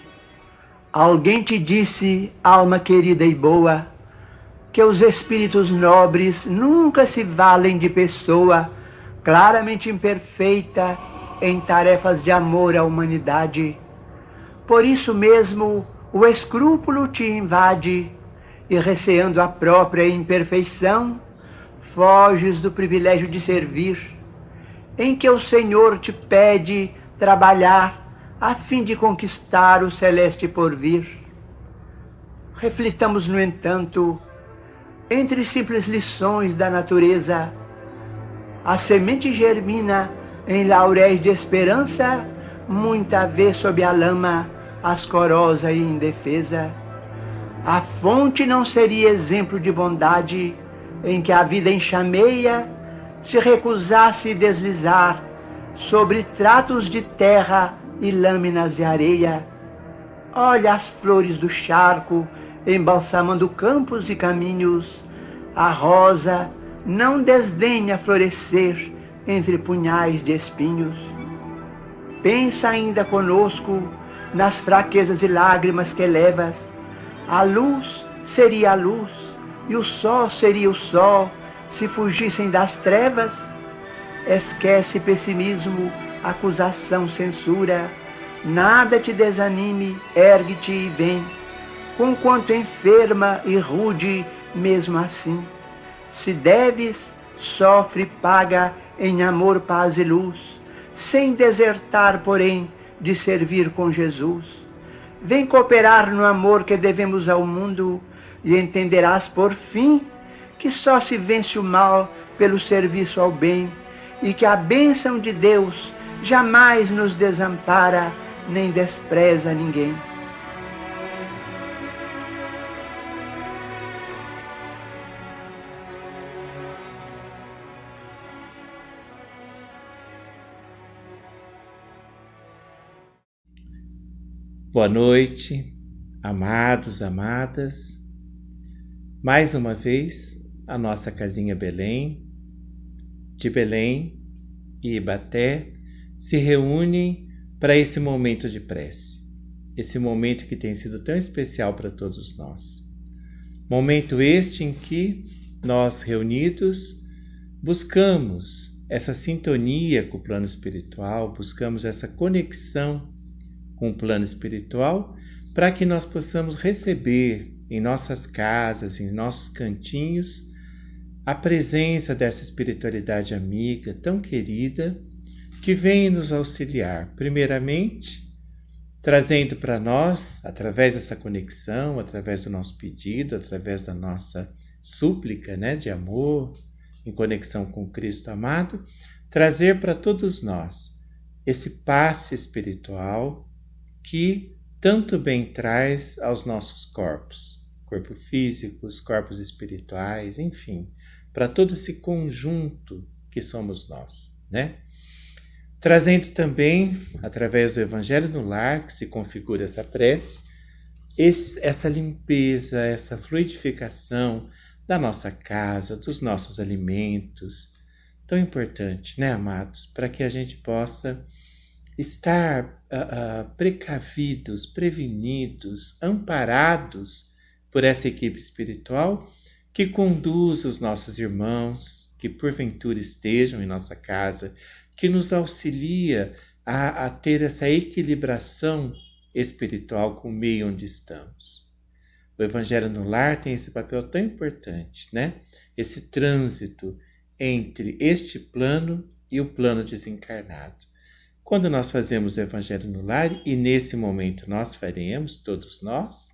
Alguém te disse, alma querida e boa, que os espíritos nobres nunca se valem de pessoa claramente imperfeita em tarefas de amor à humanidade. Por isso mesmo o escrúpulo te invade e, receando a própria imperfeição, foges do privilégio de servir, em que o Senhor te pede trabalhar a fim de conquistar o celeste porvir. Reflitamos, no entanto, entre simples lições da natureza, a semente germina em lauréis de esperança, muita vez sob a lama, ascorosa e indefesa. A fonte não seria exemplo de bondade, em que a vida enxameia, se recusasse deslizar sobre tratos de terra e lâminas de areia. Olha as flores do charco, embalsamando campos e caminhos. A rosa não desdenha florescer entre punhais de espinhos. Pensa ainda conosco nas fraquezas e lágrimas que levas. A luz seria a luz, e o sol seria o sol, se fugissem das trevas. Esquece pessimismo, acusação, censura. Nada te desanime, ergue-te e vem. Conquanto enferma e rude, mesmo assim. Se deves, sofre, paga em amor, paz e luz, sem desertar, porém, de servir com Jesus. Vem cooperar no amor que devemos ao mundo e entenderás por fim que só se vence o mal pelo serviço ao bem e que a bênção de Deus jamais nos desampara nem despreza ninguém. Boa noite, amados, amadas. Mais uma vez, a nossa casinha Belém, de Belém e Ibaté, se reúnem para esse momento de prece. Esse momento que tem sido tão especial para todos nós. Momento este em que nós, reunidos, buscamos essa sintonia com o plano espiritual, buscamos essa conexão com o plano espiritual, para que nós possamos receber em nossas casas, em nossos cantinhos, a presença dessa espiritualidade amiga, tão querida, que vem nos auxiliar, primeiramente, trazendo para nós, através dessa conexão, através do nosso pedido, através da nossa súplica, de amor, em conexão com Cristo amado, trazer para todos nós esse passe espiritual que tanto bem traz aos nossos corpos, corpo físico, os corpos espirituais, enfim, para todo esse conjunto que somos nós, Trazendo também, através do Evangelho no Lar, que se configura essa prece, essa limpeza, essa fluidificação da nossa casa, dos nossos alimentos, tão importante, amados, para que a gente possa estar precavidos, prevenidos, amparados por essa equipe espiritual que conduz os nossos irmãos, que porventura estejam em nossa casa, que nos auxilia a ter essa equilibração espiritual com o meio onde estamos. O Evangelho no Lar tem esse papel tão importante, Esse trânsito entre este plano e o plano desencarnado. Quando nós fazemos o Evangelho no Lar, e nesse momento nós faremos, todos nós,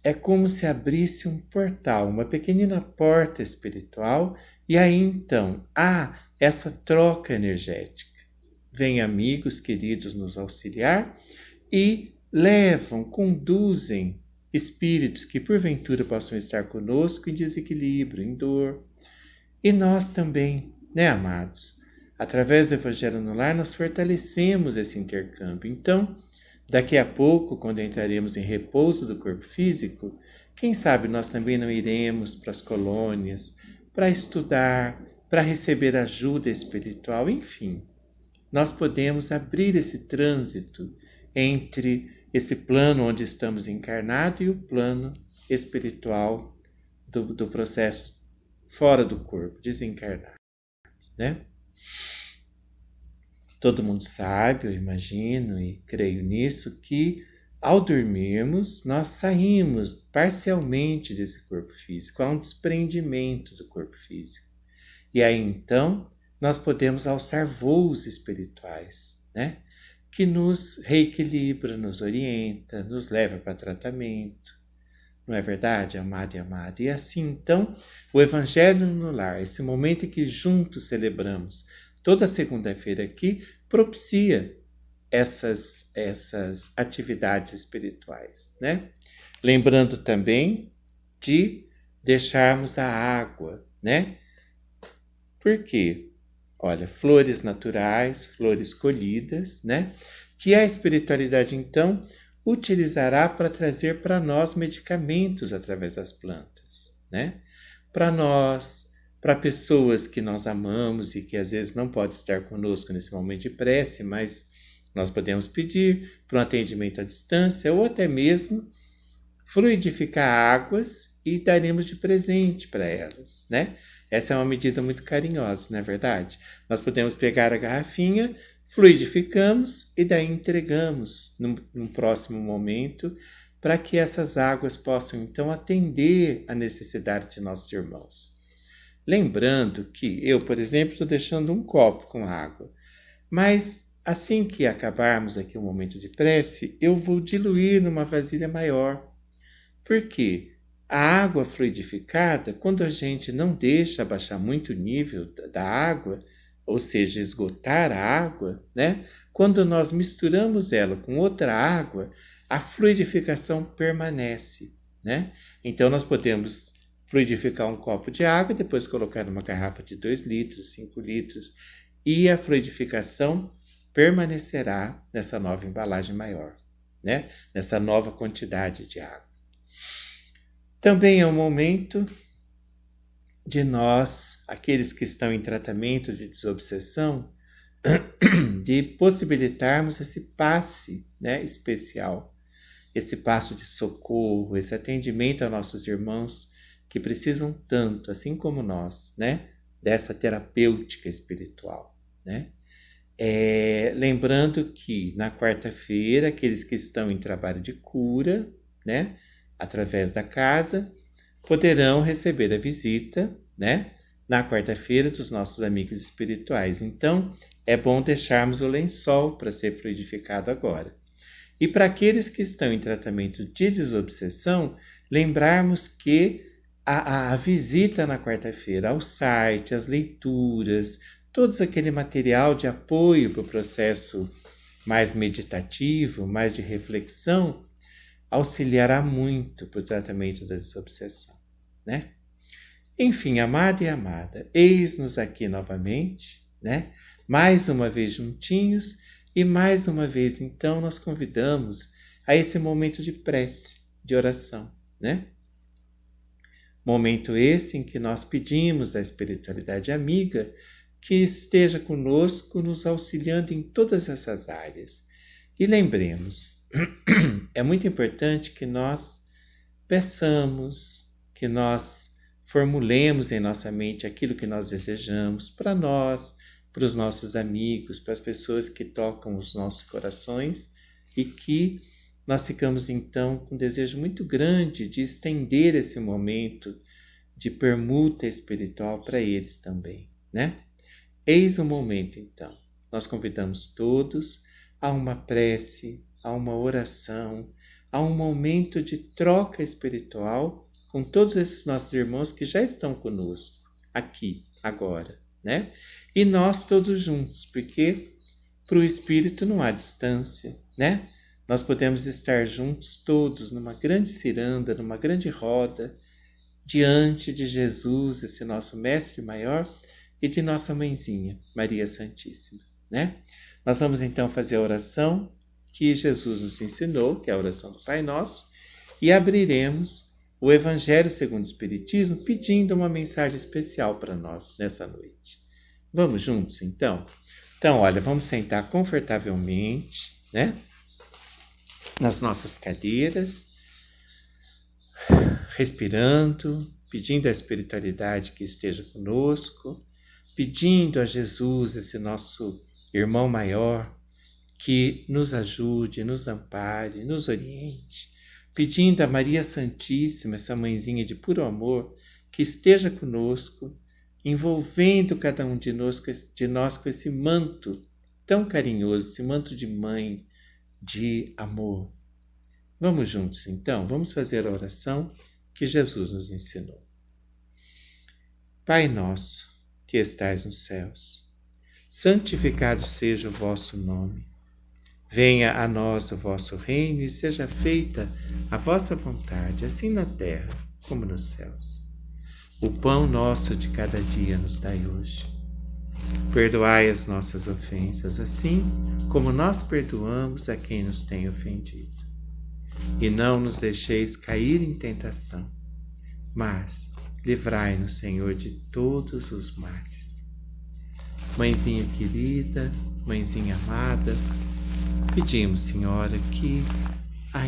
é como se abrisse um portal, uma pequenina porta espiritual, e aí então há essa troca energética. Vêm amigos queridos nos auxiliar e levam, conduzem espíritos que porventura possam estar conosco em desequilíbrio, em dor. E nós também, amados? Através do Evangelho no Lar, nós fortalecemos esse intercâmbio. Então, daqui a pouco, quando entraremos em repouso do corpo físico, quem sabe nós também não iremos para as colônias, para estudar, para receber ajuda espiritual, enfim. Nós podemos abrir esse trânsito entre esse plano onde estamos encarnados e o plano espiritual do processo fora do corpo, desencarnado, Todo mundo sabe, eu imagino e creio nisso, que ao dormirmos nós saímos parcialmente desse corpo físico, há um desprendimento do corpo físico. E aí então nós podemos alçar voos espirituais, que nos reequilibra, nos orienta, nos leva para tratamento. Não é verdade, amado e amada? E assim então o Evangelho no Lar, esse momento em que juntos celebramos, toda segunda-feira aqui, propicia essas atividades espirituais, Lembrando também de deixarmos a água, Por quê? Olha, flores naturais, flores colhidas, Que a espiritualidade, então, utilizará para trazer para nós medicamentos através das plantas, Para nós, para pessoas que nós amamos e que às vezes não podem estar conosco nesse momento de prece, mas nós podemos pedir para um atendimento à distância ou até mesmo fluidificar águas e daremos de presente para elas, Essa é uma medida muito carinhosa, não é verdade? Nós podemos pegar a garrafinha, fluidificamos e daí entregamos num próximo momento para que essas águas possam então atender à necessidade de nossos irmãos. Lembrando que eu, por exemplo, estou deixando um copo com água, mas assim que acabarmos aqui o momento de prece, eu vou diluir numa vasilha maior. Por quê? A água fluidificada, quando a gente não deixa abaixar muito o nível da água, ou seja, esgotar a água, né? Quando nós misturamos ela com outra água, a fluidificação permanece, né? Então nós podemos fluidificar um copo de água, depois colocar numa garrafa de 2 litros, 5 litros, e a fluidificação permanecerá nessa nova embalagem maior, né? Nessa nova quantidade de água. Também é um momento de nós, aqueles que estão em tratamento de desobsessão, de possibilitarmos esse passe, né, especial, esse passo de socorro, esse atendimento a nossos irmãos que precisam tanto, assim como nós, né, dessa terapêutica espiritual, né? Lembrando que na quarta-feira, aqueles que estão em trabalho de cura, né, através da casa, poderão receber a visita, né, na quarta-feira dos nossos amigos espirituais. Então, é bom deixarmos o lençol para ser fluidificado agora. E para aqueles que estão em tratamento de desobsessão, lembrarmos que a visita na quarta-feira ao site, as leituras, todo aquele material de apoio para o processo mais meditativo, mais de reflexão, auxiliará muito para o tratamento da desobsessão, né? Enfim, amado e amada, eis-nos aqui novamente, né? Mais uma vez juntinhos e mais uma vez, então, nós convidamos a esse momento de prece, de oração, né? Momento esse em que nós pedimos à espiritualidade amiga que esteja conosco, nos auxiliando em todas essas áreas. E lembremos, é muito importante que nós peçamos, que nós formulemos em nossa mente aquilo que nós desejamos para nós, para os nossos amigos, para as pessoas que tocam os nossos corações e que nós ficamos então com um desejo muito grande de estender esse momento de permuta espiritual para eles também, né? Eis o momento então, nós convidamos todos a uma prece, a uma oração, a um momento de troca espiritual com todos esses nossos irmãos que já estão conosco, aqui, agora, né? E nós todos juntos, porque para o Espírito não há distância, né? Nós podemos estar juntos todos numa grande ciranda, numa grande roda, diante de Jesus, esse nosso Mestre Maior, e de nossa Mãezinha, Maria Santíssima, né? Nós vamos então fazer a oração que Jesus nos ensinou, que é a oração do Pai Nosso, e abriremos o Evangelho segundo o Espiritismo pedindo uma mensagem especial para nós nessa noite. Vamos juntos, então? Então, olha, vamos sentar confortavelmente, né? Nas nossas cadeiras, respirando, pedindo à espiritualidade que esteja conosco, pedindo a Jesus, esse nosso irmão maior, que nos ajude, nos ampare, nos oriente, pedindo a Maria Santíssima, essa mãezinha de puro amor, que esteja conosco, envolvendo cada um de nós com esse manto tão carinhoso, esse manto de mãe, de amor. Vamos juntos, então, vamos fazer a oração que Jesus nos ensinou. Pai nosso, que estais nos céus, santificado seja o vosso nome. Venha a nós o vosso reino e seja feita a vossa vontade, assim na terra como nos céus. O pão nosso de cada dia nos dai hoje. Perdoai as nossas ofensas, assim como nós perdoamos a quem nos tem ofendido. E não nos deixeis cair em tentação, mas livrai-nos, Senhor, de todos os males. Mãezinha querida, mãezinha amada, pedimos, Senhora, que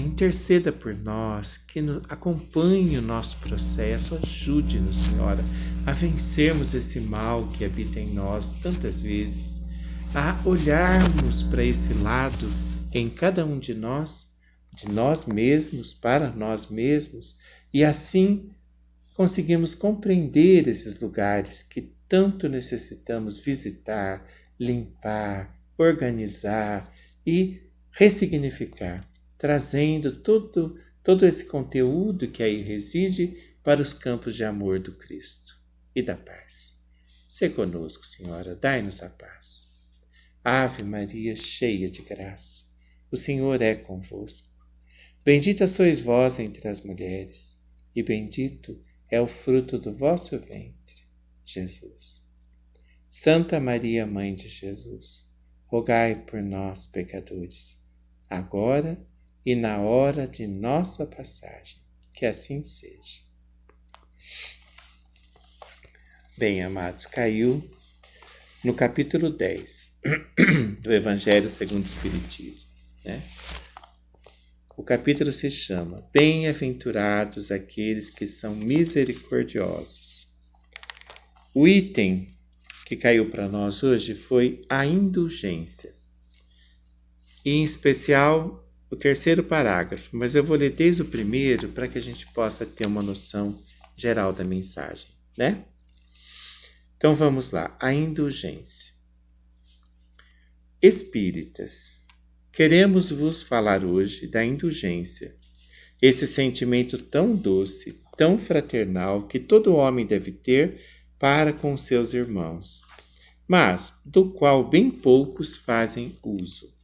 interceda por nós, que acompanhe o nosso processo, ajude-nos, Senhora, a vencermos esse mal que habita em nós tantas vezes, a olharmos para esse lado em cada um de nós mesmos, para nós mesmos, e assim conseguimos compreender esses lugares que tanto necessitamos visitar, limpar, organizar e ressignificar, trazendo todo esse conteúdo que aí reside para os campos de amor do Cristo e da paz. Se conosco, Senhora, dai-nos a paz. Ave Maria, cheia de graça, o Senhor é convosco. Bendita sois vós entre as mulheres, e bendito é o fruto do vosso ventre, Jesus. Santa Maria, Mãe de Jesus, rogai por nós, pecadores, agora e na hora de nossa passagem. Que assim seja. Bem, amados, caiu no capítulo 10 do Evangelho segundo o Espiritismo, né? O capítulo se chama Bem-aventurados aqueles que são misericordiosos. O item que caiu para nós hoje foi a indulgência. E, em especial, o terceiro parágrafo, mas eu vou ler desde o primeiro para que a gente possa ter uma noção geral da mensagem, né? Então vamos lá, a indulgência. Espíritas, queremos vos falar hoje da indulgência, esse sentimento tão doce, tão fraternal que todo homem deve ter para com seus irmãos, mas do qual bem poucos fazem uso.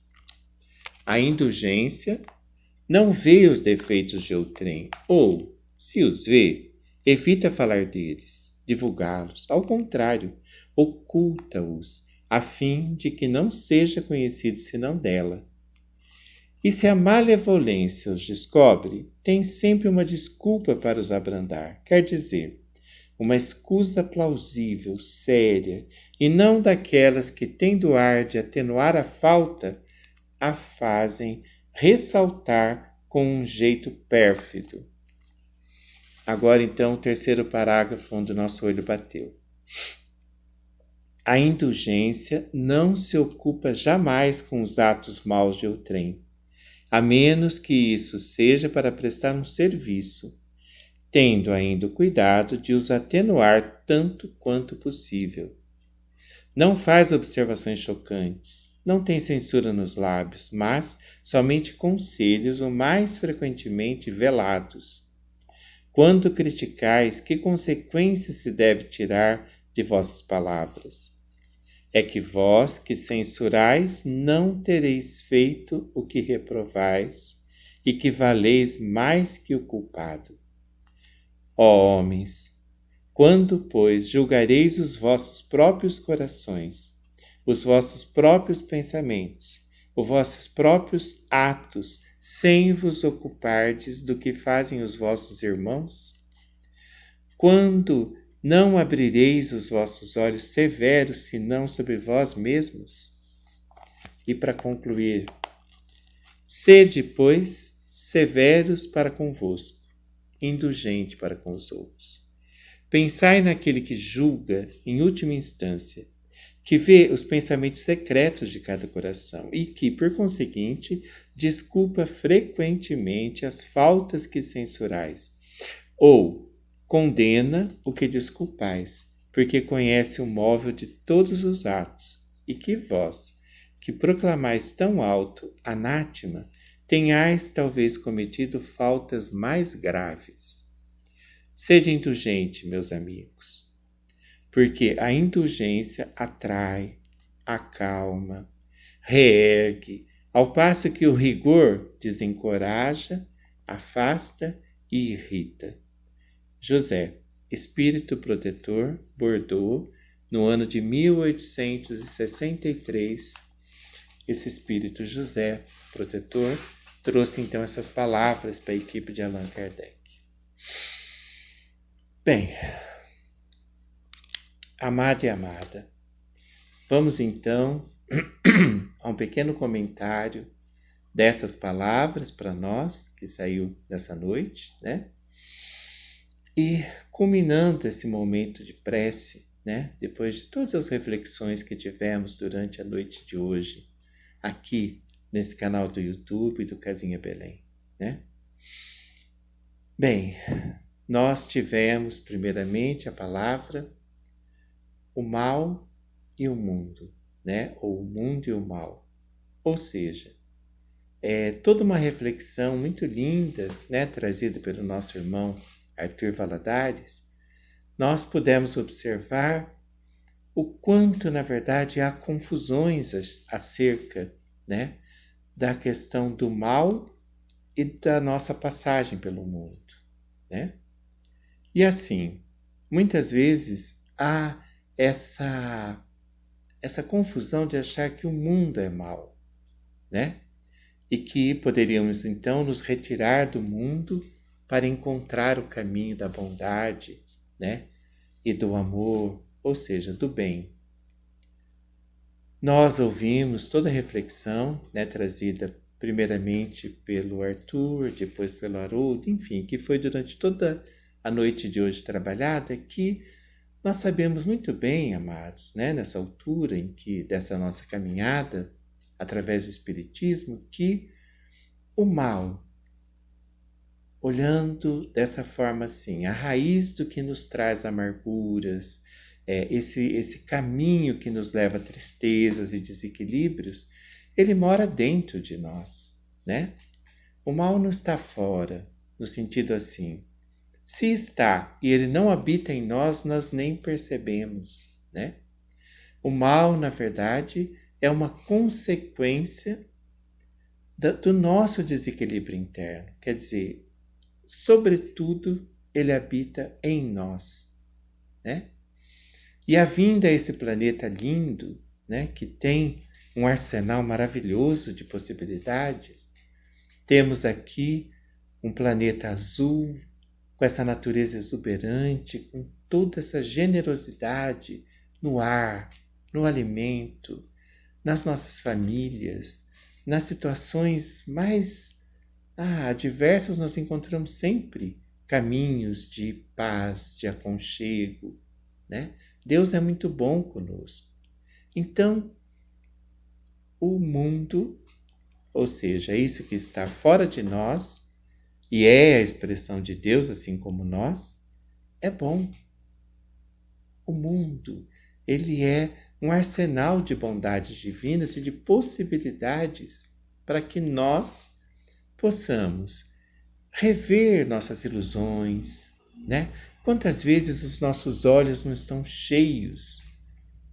A indulgência não vê os defeitos de outrem, ou, se os vê, evita falar deles, divulgá-los. Ao contrário, oculta-os, a fim de que não seja conhecido senão dela. E se a malevolência os descobre, tem sempre uma desculpa para os abrandar, quer dizer, uma escusa plausível, séria, e não daquelas que, tendo ar de atenuar a falta, a fazem ressaltar com um jeito pérfido. Agora, então, o terceiro parágrafo onde o nosso olho bateu. A indulgência não se ocupa jamais com os atos maus de outrem, a menos que isso seja para prestar um serviço, tendo ainda o cuidado de os atenuar tanto quanto possível. Não faz observações chocantes, não tem censura nos lábios, mas somente conselhos o mais frequentemente velados. Quando criticais, que consequência se deve tirar de vossas palavras? É que vós que censurais não tereis feito o que reprovais e que valeis mais que o culpado. Ó homens, quando, pois, julgareis os vossos próprios corações, os vossos próprios pensamentos, os vossos próprios atos, sem vos ocupardes do que fazem os vossos irmãos? Quando não abrireis os vossos olhos severos, senão sobre vós mesmos? E para concluir, sede, pois, severos para convosco, indulgente para com os outros. Pensai naquele que julga, em última instância, que vê os pensamentos secretos de cada coração e que, por conseguinte, desculpa frequentemente as faltas que censurais, ou condena o que desculpais, porque conhece o móvel de todos os atos, e que vós, que proclamais tão alto anátema, tenhais talvez cometido faltas mais graves. Sede indulgente, meus amigos, porque a indulgência atrai, acalma, reergue, ao passo que o rigor desencoraja, afasta e irrita. José, espírito protetor, Bordeaux, no ano de 1863, esse espírito José, protetor, trouxe então essas palavras para a equipe de Allan Kardec. Bem, amado e amada, vamos então a um pequeno comentário dessas palavras para nós, que saiu nessa noite, né? E culminando esse momento de prece, né? Depois de todas as reflexões que tivemos durante a noite de hoje, aqui nesse canal do YouTube do Casinha Belém, né? Bem, nós tivemos primeiramente a palavra o mal e o mundo, né? Ou o mundo e o mal. Ou seja, é toda uma reflexão muito linda, né? Trazida pelo nosso irmão Arthur Valadares. Nós pudemos observar o quanto, na verdade, há confusões acerca, né, da questão do mal e da nossa passagem pelo mundo, né? E assim, muitas vezes há essa confusão de achar que o mundo é mal, né? E que poderíamos então nos retirar do mundo para encontrar o caminho da bondade, né? E do amor, ou seja, do bem. Nós ouvimos toda a reflexão, né, trazida primeiramente pelo Arthur, depois pelo Haroldo, enfim, que foi durante toda a noite de hoje trabalhada, que nós sabemos muito bem, amados, né, nessa altura em que dessa nossa caminhada através do Espiritismo, que o mal, olhando dessa forma assim, a raiz do que nos traz amarguras, esse caminho que nos leva a tristezas e desequilíbrios, ele mora dentro de nós, né? O mal não está fora, no sentido assim, se está e ele não habita em nós, nós nem percebemos, né? O mal, na verdade, é uma consequência do nosso desequilíbrio interno, quer dizer, sobretudo, ele habita em nós, né? E a vinda a esse planeta lindo, né, que tem um arsenal maravilhoso de possibilidades, temos aqui um planeta azul, com essa natureza exuberante, com toda essa generosidade no ar, no alimento, nas nossas famílias, nas situações mais adversas, nós encontramos sempre caminhos de paz, de aconchego, né? Deus é muito bom conosco. Então, o mundo, ou seja, isso que está fora de nós, e é a expressão de Deus, assim como nós, é bom. O mundo, ele é um arsenal de bondades divinas e de possibilidades para que nós possamos rever nossas ilusões, né? Quantas vezes os nossos olhos não estão cheios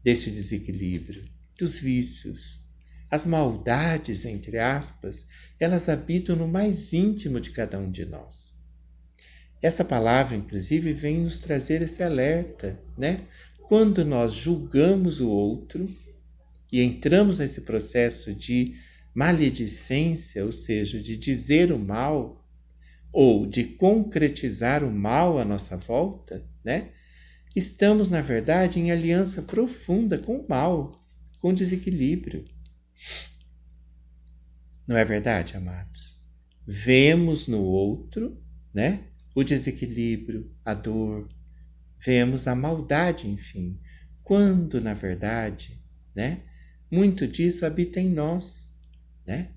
desse desequilíbrio, dos vícios, as maldades, entre aspas, elas habitam no mais íntimo de cada um de nós. Essa palavra, inclusive, vem nos trazer esse alerta, né? Quando nós julgamos o outro e entramos nesse processo de maledicência, ou seja, de dizer o mal, ou de concretizar o mal à nossa volta, né? Estamos, na verdade, em aliança profunda com o mal, com o desequilíbrio. Não é verdade, amados? Vemos no outro, né, o desequilíbrio, a dor, vemos a maldade, enfim, quando, na verdade, né, muito disso habita em nós, né?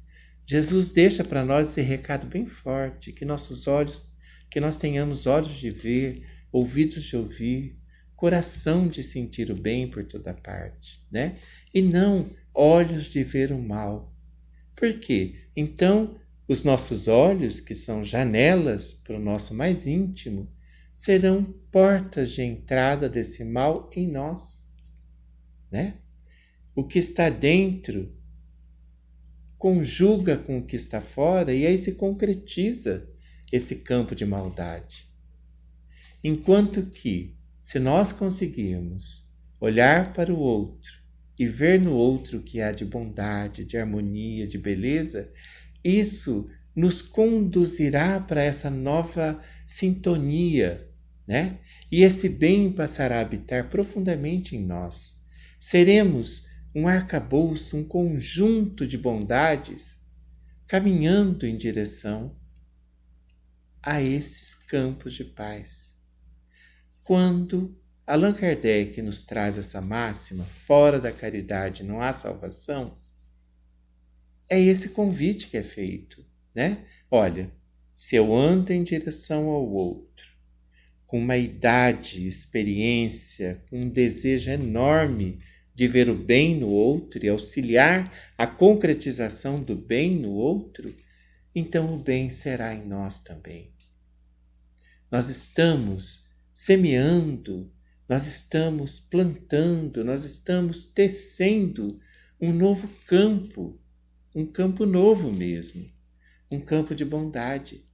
Jesus deixa para nós esse recado bem forte, que nós tenhamos olhos de ver, ouvidos de ouvir, coração de sentir o bem por toda parte, né? E não olhos de ver o mal. Por quê? Então, os nossos olhos, que são janelas para o nosso mais íntimo, serão portas de entrada desse mal em nós, né? O que está dentro conjuga com o que está fora e aí se concretiza esse campo de maldade. Enquanto que, se nós conseguirmos olhar para o outro e ver no outro o que há de bondade, de harmonia, de beleza, isso nos conduzirá para essa nova sintonia, né? E esse bem passará a habitar profundamente em nós. Seremos um arcabouço, um conjunto de bondades caminhando em direção a esses campos de paz, quando Allan Kardec nos traz essa máxima, fora da caridade não há salvação, é esse convite que é feito, né? Olha, se eu ando em direção ao outro, com uma idade, experiência, com um desejo enorme de ver o bem no outro e auxiliar a concretização do bem no outro, então o bem será em nós também. Nós estamos semeando, nós estamos plantando, nós estamos tecendo um novo campo, um campo novo mesmo, um campo de bondade.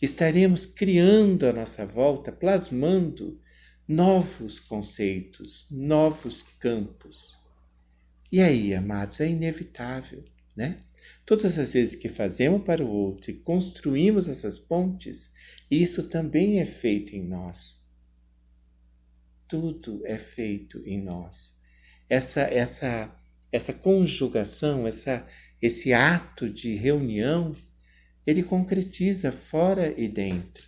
Estaremos criando à nossa volta, plasmando novos conceitos, novos campos. E aí, amados, é inevitável, né? Todas as vezes que fazemos para o outro e construímos essas pontes, isso também é feito em nós. Tudo é feito em nós. Essa conjugação, esse ato de reunião, ele concretiza fora e dentro.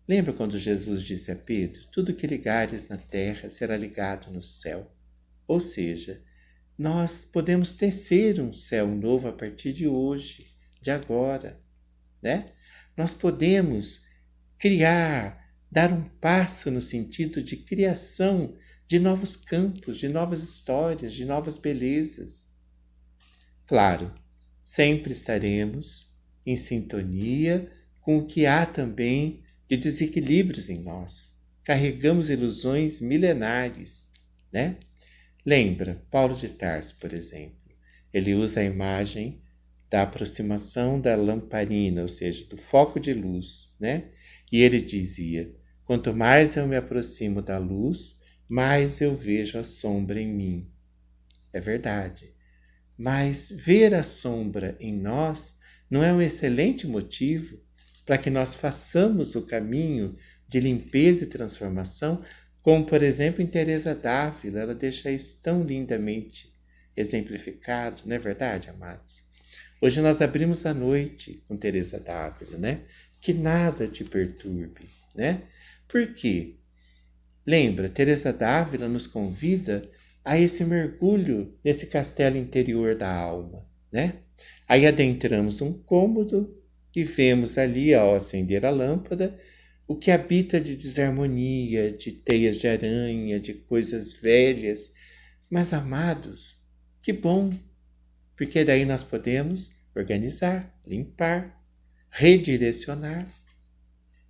Lembra quando Jesus disse a Pedro, tudo que ligares na terra será ligado no céu? Ou seja, nós podemos tecer um céu novo a partir de hoje, de agora, né? Nós podemos criar, dar um passo no sentido de criação de novos campos, de novas histórias, de novas belezas. Claro, sempre estaremos em sintonia com o que há também de desequilíbrios em nós. Carregamos ilusões milenares, né? Lembra, Paulo de Tarso, por exemplo, ele usa a imagem da aproximação da lamparina, ou seja, do foco de luz, né? E ele dizia, quanto mais eu me aproximo da luz, mais eu vejo a sombra em mim. É verdade. Mas ver a sombra em nós não é um excelente motivo para que nós façamos o caminho de limpeza e transformação, como, por exemplo, em Teresa d'Ávila, ela deixa isso tão lindamente exemplificado, não é verdade, amados? Hoje nós abrimos a noite com Teresa d'Ávila, né? Que nada te perturbe, né? Por quê? Lembra, Teresa d'Ávila nos convida a esse mergulho nesse castelo interior da alma, né? Aí adentramos um cômodo e vemos ali, ao acender a lâmpada, o que habita de desarmonia, de teias de aranha, de coisas velhas. Mas, amados, que bom, porque daí nós podemos organizar, limpar, redirecionar.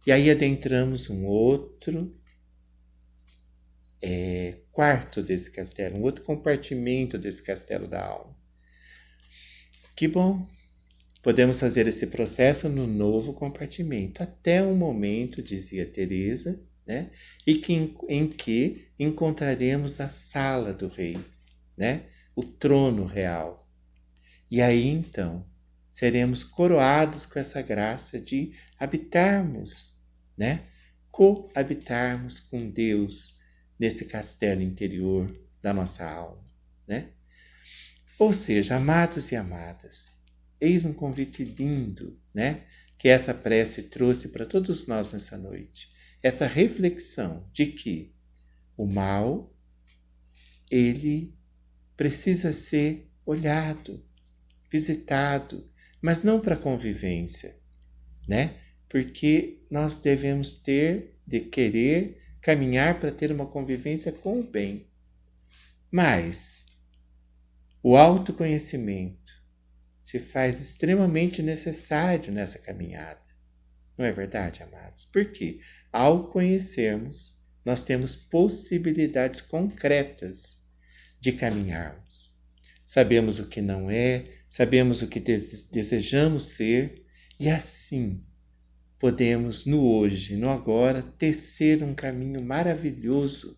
E aí adentramos um outro quarto desse castelo, um outro compartimento desse castelo da alma. Que bom! Podemos fazer esse processo no novo compartimento, até um momento, dizia Teresa, né? Em que encontraremos a sala do rei, né? O trono real. E aí, então, seremos coroados com essa graça de habitarmos, né? Coabitarmos com Deus nesse castelo interior da nossa alma, né? Ou seja, amados e amadas, eis um convite lindo, né? Que essa prece trouxe para todos nós nessa noite. Essa reflexão de que o mal, ele precisa ser olhado, visitado, mas não para convivência, né? Porque nós devemos querer caminhar para ter uma convivência com o bem. Mas o autoconhecimento se faz extremamente necessário nessa caminhada. Não é verdade, amados? Porque ao conhecermos, nós temos possibilidades concretas de caminharmos. Sabemos o que não é, sabemos o que desejamos ser, e assim podemos, no hoje, no agora, tecer um caminho maravilhoso,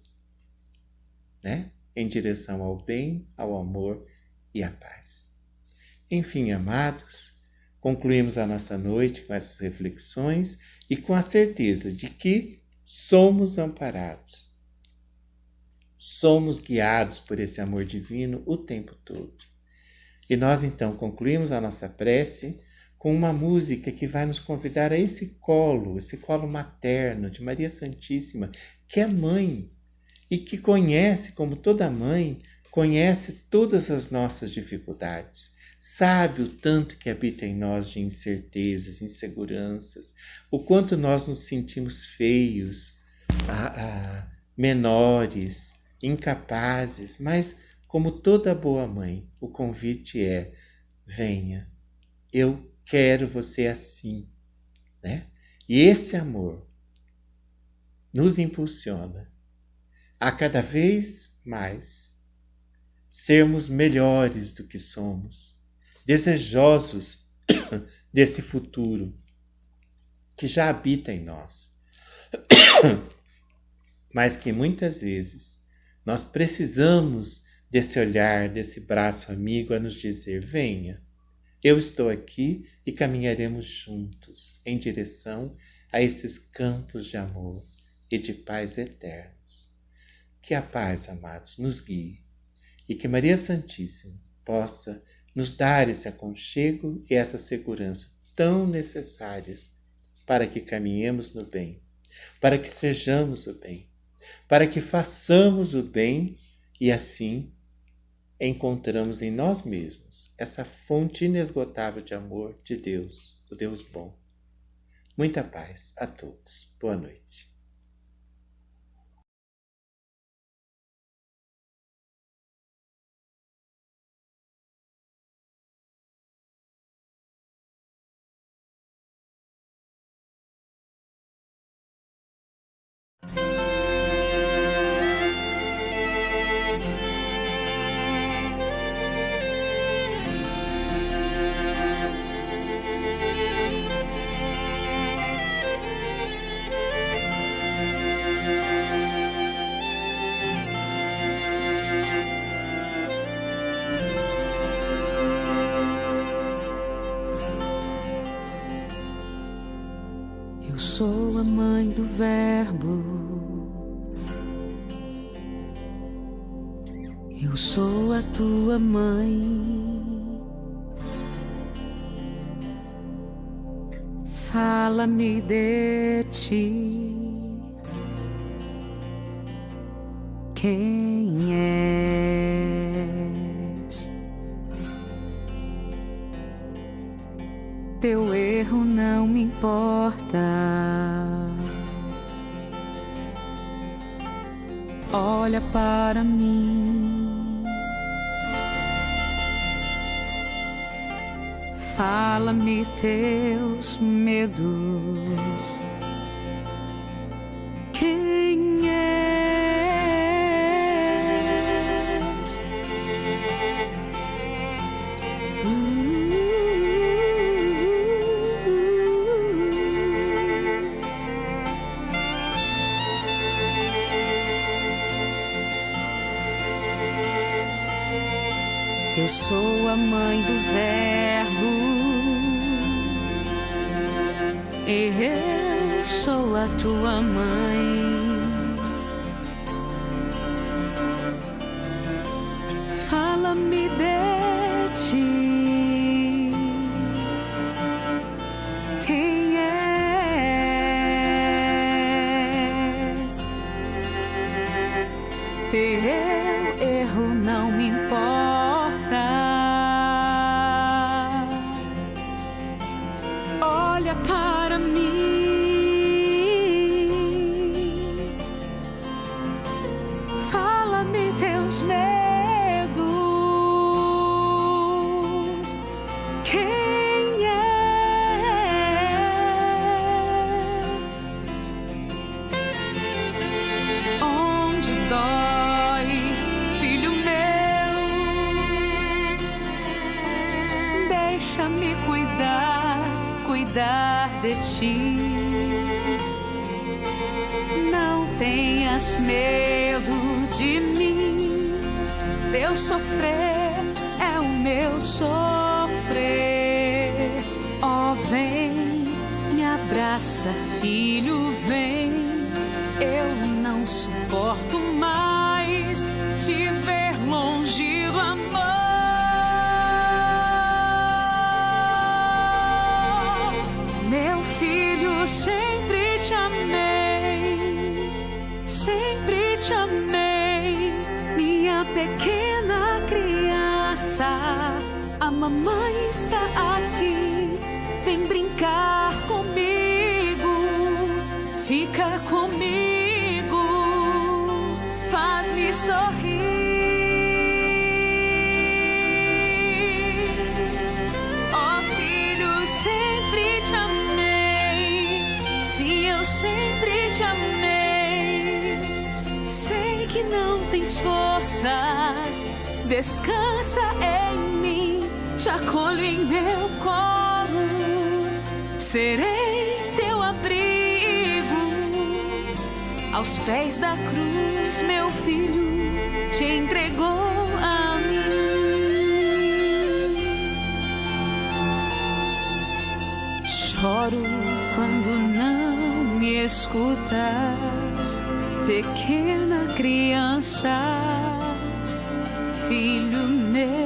né? Em direção ao bem, ao amor e à paz. Enfim, amados, concluímos a nossa noite com essas reflexões e com a certeza de que somos amparados. Somos guiados por esse amor divino o tempo todo. E nós, então, concluímos a nossa prece com uma música que vai nos convidar a esse colo materno de Maria Santíssima, que é mãe e que conhece, como toda mãe, conhece todas as nossas dificuldades. Sabe o tanto que habita em nós de incertezas, inseguranças, o quanto nós nos sentimos feios, menores, incapazes, mas como toda boa mãe, o convite é: venha, eu quero você assim, né? E esse amor nos impulsiona a cada vez mais sermos melhores do que somos, desejosos desse futuro que já habita em nós, mas que muitas vezes nós precisamos desse olhar, desse braço amigo a nos dizer: venha, eu estou aqui e caminharemos juntos em direção a esses campos de amor e de paz eternos. Que a paz, amados, nos guie e que Maria Santíssima possa nos dar esse aconchego e essa segurança tão necessárias para que caminhemos no bem, para que sejamos o bem, para que façamos o bem e assim encontramos em nós mesmos essa fonte inesgotável de amor de Deus, o Deus bom. Muita paz a todos. Boa noite. Eu sou a mãe do Verbo, eu sou a tua mãe. Fala-me de ti, quem és? Teu erro não me importa. Olha para mim, fala-me teus medos. Quem és? Eu sou a mãe do Verbo, eu sou a tua mãe. Fala-me de ti, quem és? Teu erro não me importa. Olha para mim, fala-me teus medos. Quem és? Onde dói, filho meu? Deixa-me cuidar de ti. Não tenhas medo de mim. Teu sofrer é o meu sofrer. Oh, vem, me abraça, filho, vem. Eu não suporto mais te ver longe do amor. mamãe está aqui, vem brincar comigo, fica comigo, faz-me sorrir. Ó filho, sempre te amei, sim, eu sempre te amei. Sei que não tens forças, descansa em mim, te acolho em meu colo, serei teu abrigo. Aos pés da cruz, meu filho te entregou a mim. Choro quando não me escutas, pequena criança, filho meu.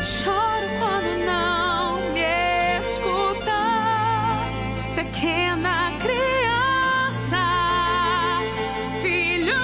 Choro quando não me escutas, pequena criança, filho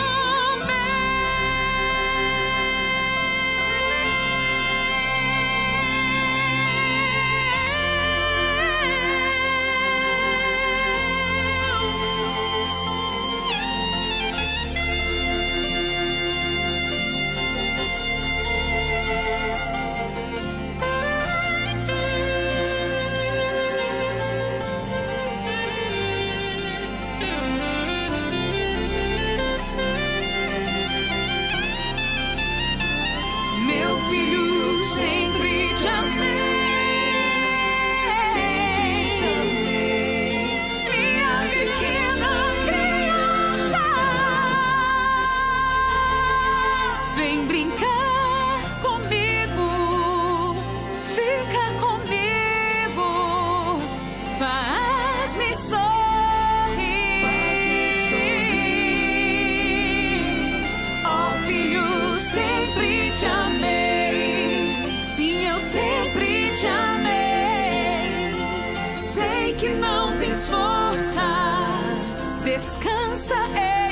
descansa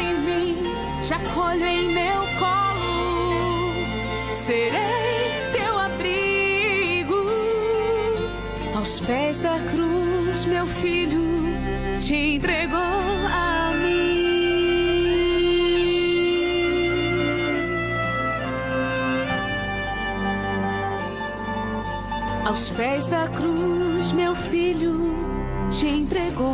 em mim, te acolho em meu colo, serei teu abrigo. Aos pés da cruz, meu filho te entregou a mim. Aos pés da cruz, meu filho te entregou